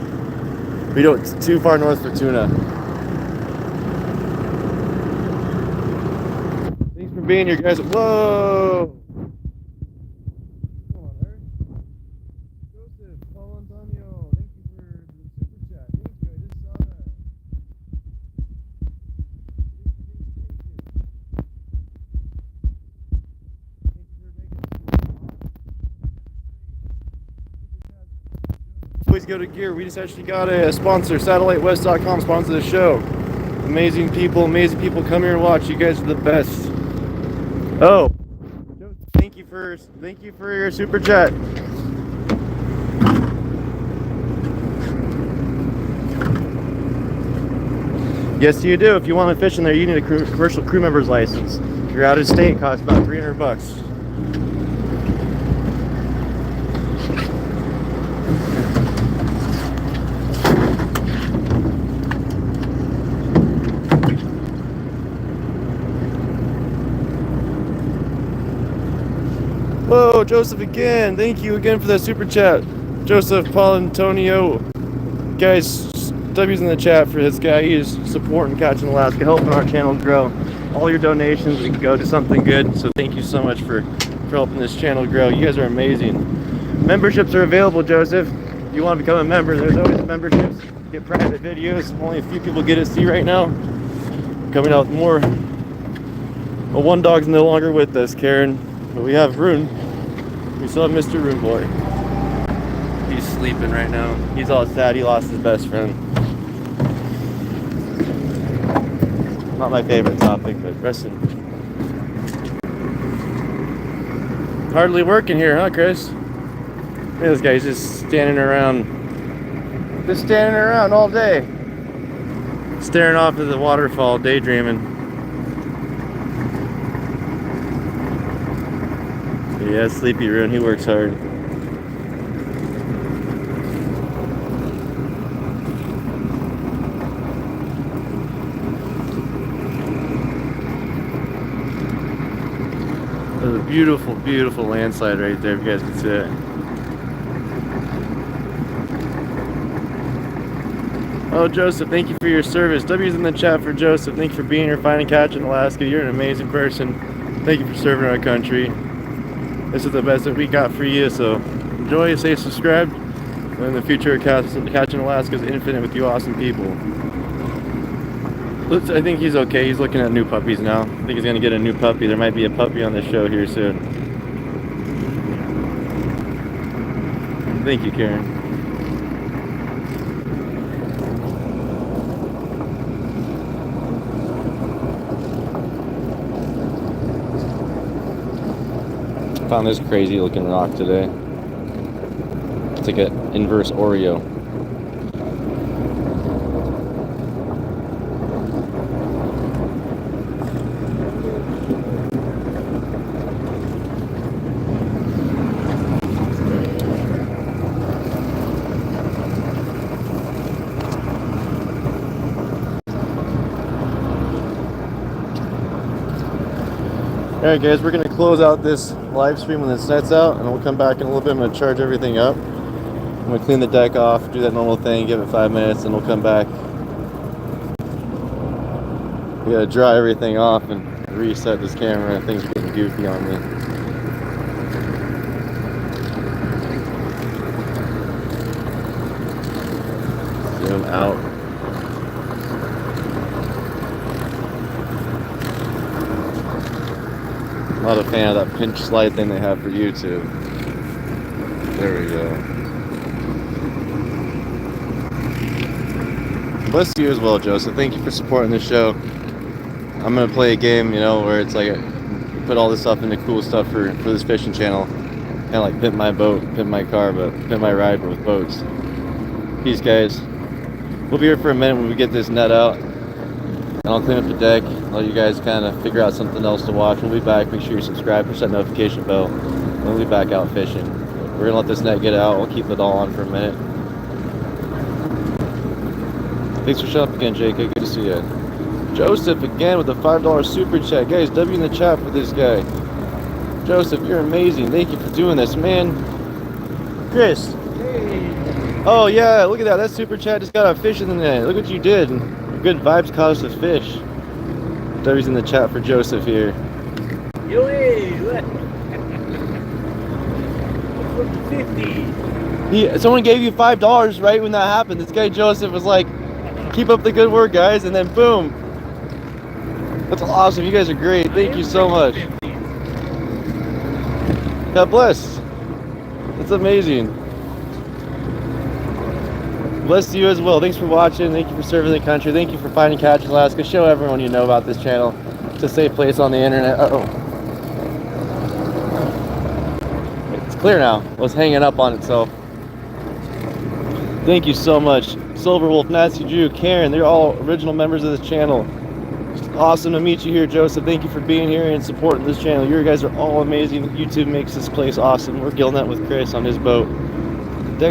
We don't too far north for tuna. Thanks for being here, guys. Whoa! Come on, Eric. Joseph, Paul Antonio, thank you for the super chat. Thank you. I just saw that. Always go to gear. We just actually got a sponsor, satellitewest.com, sponsor the show. Amazing people come here and watch. You guys are the best. Oh, thank you for your super chat. Yes, you do. If you want to fish in there, you need a commercial crew member's license. If you're out of state, it costs about $300. Whoa, Joseph again. Thank you again for that super chat. Joseph Paul Antonio. Guys, W's in the chat for this guy. He is supporting Catching Alaska, helping our channel grow. All your donations can go to something good. So thank you so much for helping this channel grow. You guys are amazing. Memberships are available, Joseph. If you want to become a member, there's always memberships. Get private videos. Only a few people get to see right now. Coming out with more. Well, one dog's no longer with us, Karen. But we have Rune. We still have Mr. Rune Boy. He's sleeping right now. He's all sad. He lost his best friend. Not my favorite topic, but resting. Hardly working here, huh, Chris? Look at this guy. He's just standing around. Just standing around all day. Staring off at the waterfall, daydreaming. Yeah, sleepy Rune, he works hard. There's a beautiful, beautiful landslide right there, if you guys can see it. Oh, Joseph, thank you for your service. W's in the chat for Joseph. Thank you for being here, finding catch in Alaska. You're an amazing person. Thank you for serving our country. This is the best that we got for you, so enjoy, stay subscribed, and the future of Catching Alaska is infinite with you awesome people. I think he's okay. He's looking at new puppies now. I think he's going to get a new puppy. There might be a puppy on the show here soon. Thank you, Karen. Found this crazy looking rock today. It's like an inverse Oreo. Alright guys, we're going to close out this live stream when this net's out, and we'll come back in a little bit. I'm going to charge everything up. I'm going to clean the deck off, do that normal thing, give it 5 minutes, and we'll come back. We got to dry everything off and reset this camera. Things are getting goofy on me. Zoom out. Not a fan of that pinch slide thing they have for YouTube. There we go. Bless you as well, Joseph. Thank you for supporting the show. I'm gonna play a game, you know, where it's like put all this stuff into cool stuff for this fishing channel. Kind of like pimp my boat, pimp my car, but pimp my ride with boats. Peace, guys. We'll be here for a minute when we get this net out. And I'll clean up the deck, let you guys kind of figure out something else to watch. We'll be back. Make sure you subscribe, push that notification bell. We'll be back out fishing. We're gonna let this net get out. We'll keep it all on for a minute. Thanks for showing up again, JK. Good to see you. Joseph again with a $5 super chat. Guys, W in the chat for this guy. Joseph, you're amazing. Thank you for doing this, man. Chris. Hey. Oh yeah, look at that. That super chat just got a fish in the net. Look what you did. Good vibes caused a fish. W's in the chat for Joseph here. Yo, hey, look. 50. Someone gave you $5 right when that happened. This guy Joseph was like, keep up the good work, guys, and then boom. That's awesome. You guys are great. Thank you so much. God bless. That's amazing. Bless you as well. Thanks for watching. Thank you for serving the country. Thank you for finding Catch in Alaska. Show everyone you know about this channel. It's a safe place on the internet. Uh-oh. It's clear now. It was hanging up on itself. Thank you so much. Silverwolf, Nancy Drew, Karen, they're all original members of this channel. It's awesome to meet you here, Joseph. Thank you for being here and supporting this channel. You guys are all amazing. YouTube makes this place awesome. We're Gillnet with Chris on his boat.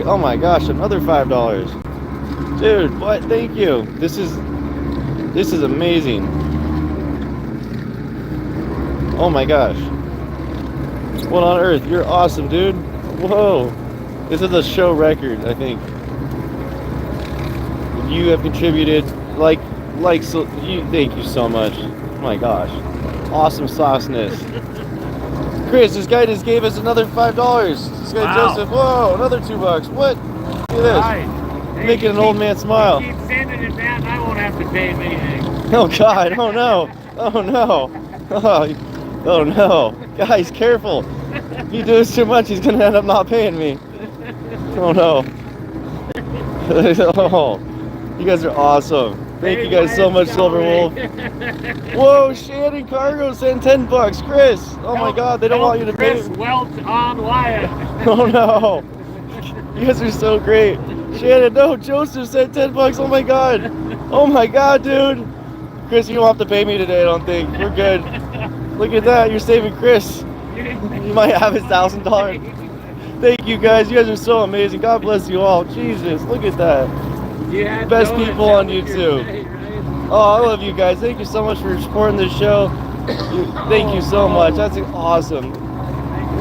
Oh my gosh, another $5. Dude, what? Thank you. This is amazing. Oh my gosh. What on earth? You're awesome, dude. Whoa. This is a show record, I think. You have contributed so thank you so much. Oh my gosh. Awesome sauceness. Chris, this guy just gave us another $5. This guy Joseph, whoa, another $2. What? Look at this. Right. Hey, making an old man smile. Keep sending it, man. I won't have to pay him anything. Oh God! Oh no! Oh no! Oh no! Guys, careful! If you do this too much, he's gonna end up not paying me. Oh no! Oh, you guys are awesome. Thank you guys so much, Silverwolf. Whoa, Shannon Cargo sent $10. Chris! Oh my God! They don't want you to pay. Chris Welch on Wyatt. Oh no! You guys are so great. Shannon, no, Joseph sent $10. Oh my God. Oh my God, dude. Chris, you don't have to pay me today, I don't think. We're good. Look at that. You're saving Chris. You might have his $1,000. Thank you guys. You guys are so amazing. God bless you all. Jesus, look at that. Best people on YouTube. Oh, I love you guys. Thank you so much for supporting this show. Thank you so much. That's awesome.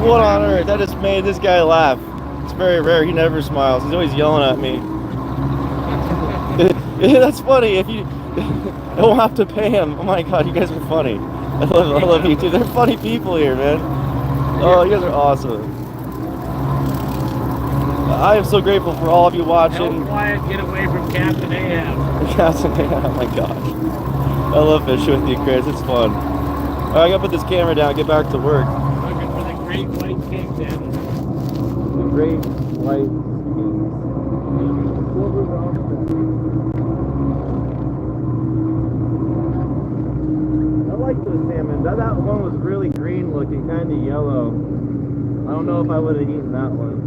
What on earth? That just made this guy laugh. It's very rare. He never smiles. He's always yelling at me. That's funny. If you I won't have to pay him. Oh my God, you guys are funny. I love you too. They're funny people here, man. Oh, you guys are awesome. I am so grateful for all of you watching. Help Wyatt get away from Captain Ahab. Captain Ahab, oh my gosh. I love fishing with you, Chris. It's fun. Alright, I gotta put this camera down and get back to work. Looking for the great white kingpin. The great white I like those salmon. That one was really green looking, kind of yellow. I don't know if I would have eaten that one.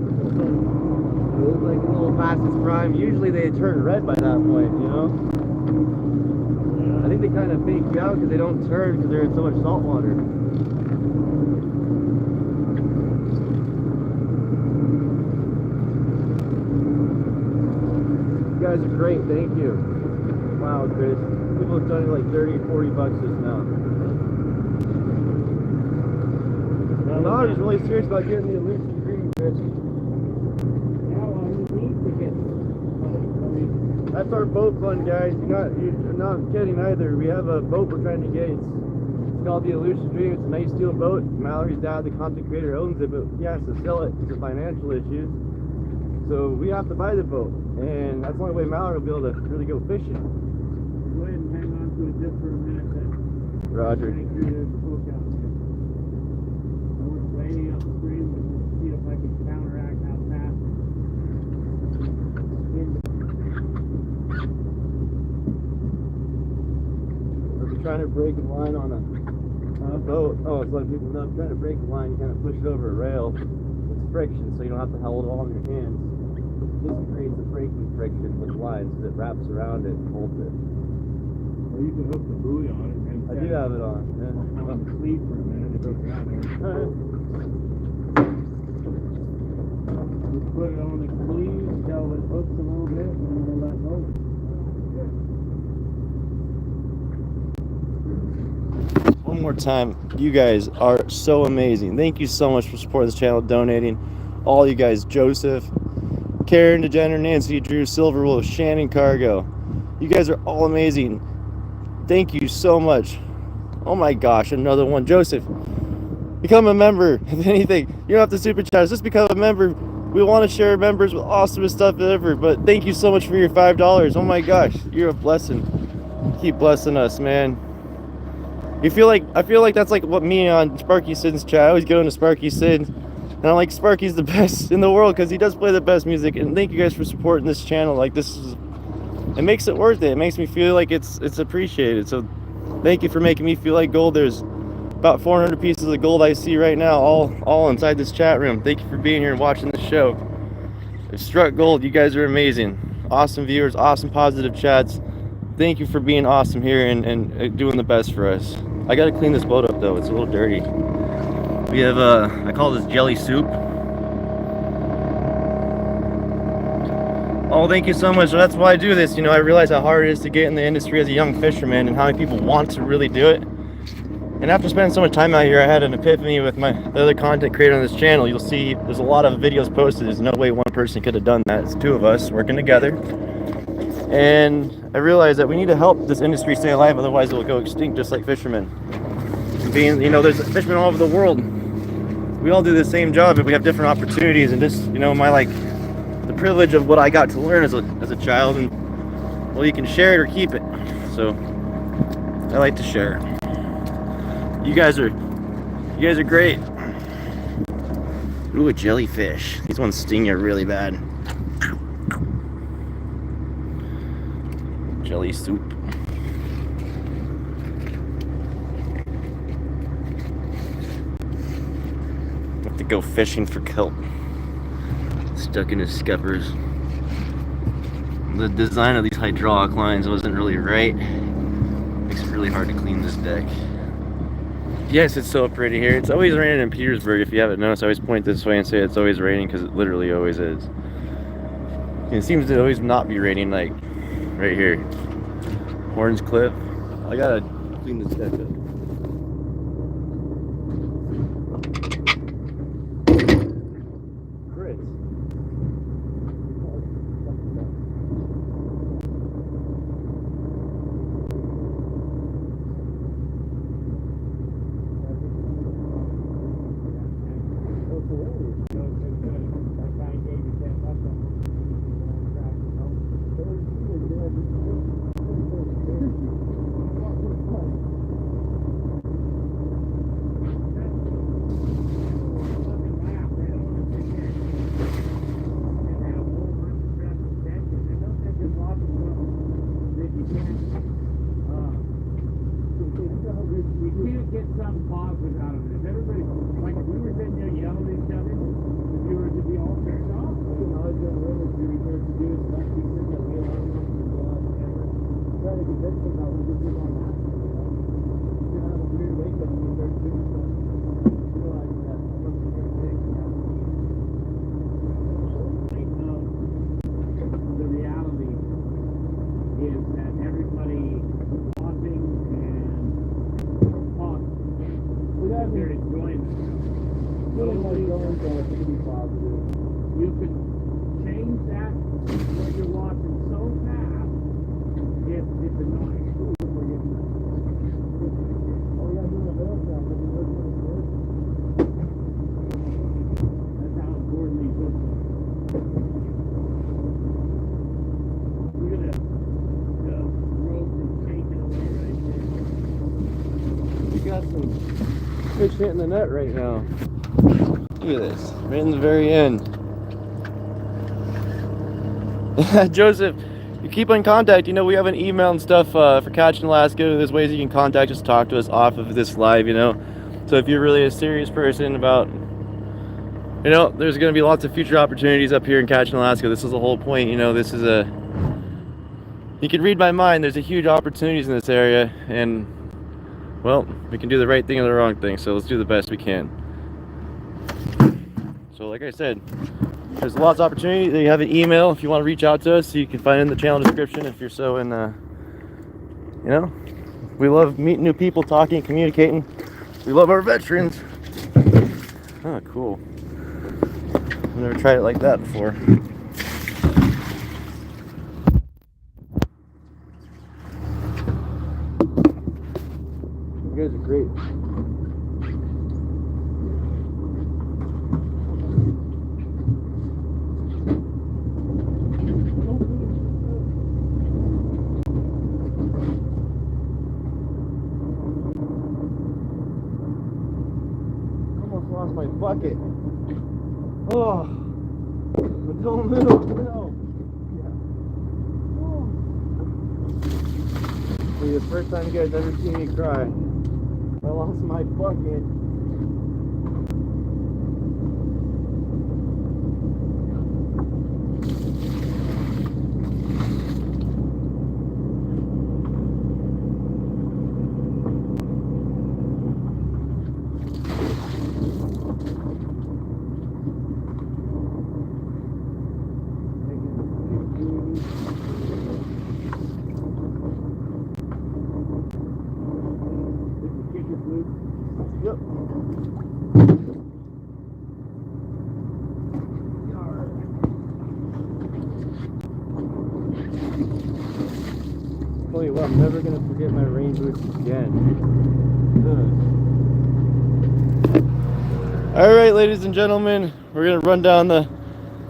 It was like a little past its prime. Usually they turn red by that point, you know? I think they kind of fake you out because they don't turn because they're in so much salt water. You guys are great, thank you. Wow, Chris. People have done like 30 or 40 bucks just now. everybody's really serious about getting the elusive green fish. Yeah, well, we need to get. That's our boat fund, guys. You're not kidding either. We have a boat we're trying to get. It's called the Elusive Dream. It's a nice steel boat. Mallory's dad, the content creator, owns it, but he has to sell it because of financial issues. So we have to buy the boat, and that's the only way Mallory will be able to really go fishing. Go ahead and hang on to it just for a minute. Roger. Make sure there's a hook out there. I work way upstream, but just see if I can counteract how fast. If you're trying to break a line on a boat, it's letting people know, if you're trying to break a line, you kind of push it over a rail. It's friction, so you don't have to hold it all in your hands. This creates a braking friction with lines that wraps around it and holds it. Or you can hook the buoy on it. And I do have it on. Yeah. On the sleeve for a minute if it's out there. Alright. Just put it on the sleeve until it hooks a little bit and then we'll let go. One more time, you guys are so amazing. Thank you so much for supporting this channel, donating. All you guys, Joseph, Karen, DeGener, Nancy, Drew, Silverwolf, Shannon, Cargo. You guys are all amazing. Thank you so much. Oh my gosh, another one. Joseph, become a member. If anything, you don't have to super chat. Just become a member. We want to share members with awesomest stuff ever. But thank you so much for your $5. Oh my gosh, you're a blessing. Keep blessing us, man. I feel like that's like what me on Sparky Sid's chat. I always go into Sparky Sid, and I'm like, Sparky's the best in the world because he does play the best music. And thank you guys for supporting this channel. Like, it makes it worth it. It makes me feel like it's appreciated. So thank you for making me feel like gold. There's about 400 pieces of gold I see right now, all inside this chat room. Thank you for being here and watching this show. I've struck gold. You guys are amazing. Awesome viewers, awesome positive chats. Thank you for being awesome here and doing the best for us. I gotta clean this boat up though, it's a little dirty. We have, I call this jelly soup. Oh, thank you so much. That's why I do this. You know, I realize how hard it is to get in the industry as a young fisherman and how many people want to really do it. And after spending so much time out here, I had an epiphany with the other content creator on this channel. You'll see there's a lot of videos posted. There's no way one person could have done that. It's two of us working together. And I realized that we need to help this industry stay alive, otherwise it will go extinct just like fishermen. Being, you know, there's fishermen all over the world. We all do the same job, but we have different opportunities. And just, you know, the privilege of what I got to learn as a child, and well, you can share it or keep it. So I like to share. You guys are great. Ooh, a jellyfish. These ones sting you really bad. Jelly soup. Have to go fishing for kelp. Stuck in his scuppers. The design of these hydraulic lines wasn't really right. Makes it really hard to clean this deck. Yes, it's so pretty here. It's always raining in Petersburg. If you haven't noticed, I always point this way and say it's always raining because it literally always is. And it seems to always not be raining, like right here. Orange Cliff. I gotta clean this deck up. Great. You could change that when you're walking so fast. It's annoying. That's how important these look. Look at that. The rope is taken away right there. You got some fish hitting the net right now. Look at this, right in the very end. Joseph, you keep in contact. You know, we have an email and stuff for Catching Alaska. There's ways you can contact us, talk to us off of this live, you know. So if you're really a serious person about, you know, there's going to be lots of future opportunities up here in Catching Alaska. This is the whole point, you know. This is a, you can read my mind. There's a huge opportunities in this area, and well, we can do the right thing or the wrong thing. So let's do the best we can. So like I said, there's lots of opportunity. You have an email if you want to reach out to us. You can find it in the channel description if you're so in, you know, we love meeting new people, talking, communicating. We love our veterans. Oh, cool. I've never tried it like that before. You guys are great. Lost my bucket. Oh, don't move. No. This is the first time you guys ever seen me cry. I lost my bucket. Yep. Tell you what, I'm never gonna forget my rain boots again. All right, ladies and gentlemen, we're gonna run down the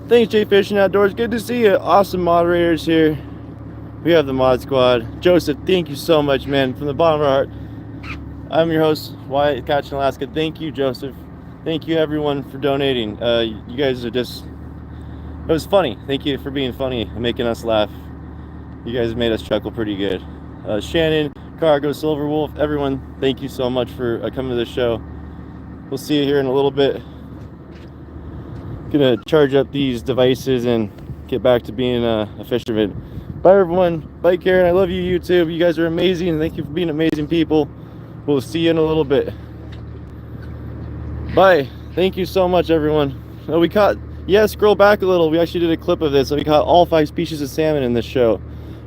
things. Jay Fishing Outdoors. Good to see you. Awesome moderators here. We have the mod squad. Joseph, thank you so much, man, from the bottom of our heart. I'm your host, Wyatt, Catching Alaska. Thank you, Joseph. Thank you, everyone, for donating. You guys are just, it was funny. Thank you for being funny and making us laugh. You guys made us chuckle pretty good. Shannon, Cargo, Silver Wolf, everyone, thank you so much for coming to the show. We'll see you here in a little bit. Gonna charge up these devices and get back to being a fisherman. Bye, everyone. Bye, Karen. I love you, YouTube. You guys are amazing, and thank you for being amazing people. We'll see you in a little bit. Bye. Thank you so much, everyone. We caught, yeah, scroll back a little. We actually did a clip of this. We caught all 5 species of salmon in this show.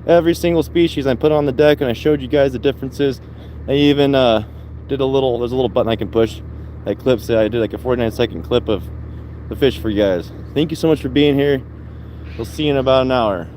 Every single species I put on the deck, and I showed you guys the differences. I even did a little, there's a little button I can push that clips it. I did like a 49-second clip of the fish for you guys. Thank you so much for being here. We'll see you in about an hour.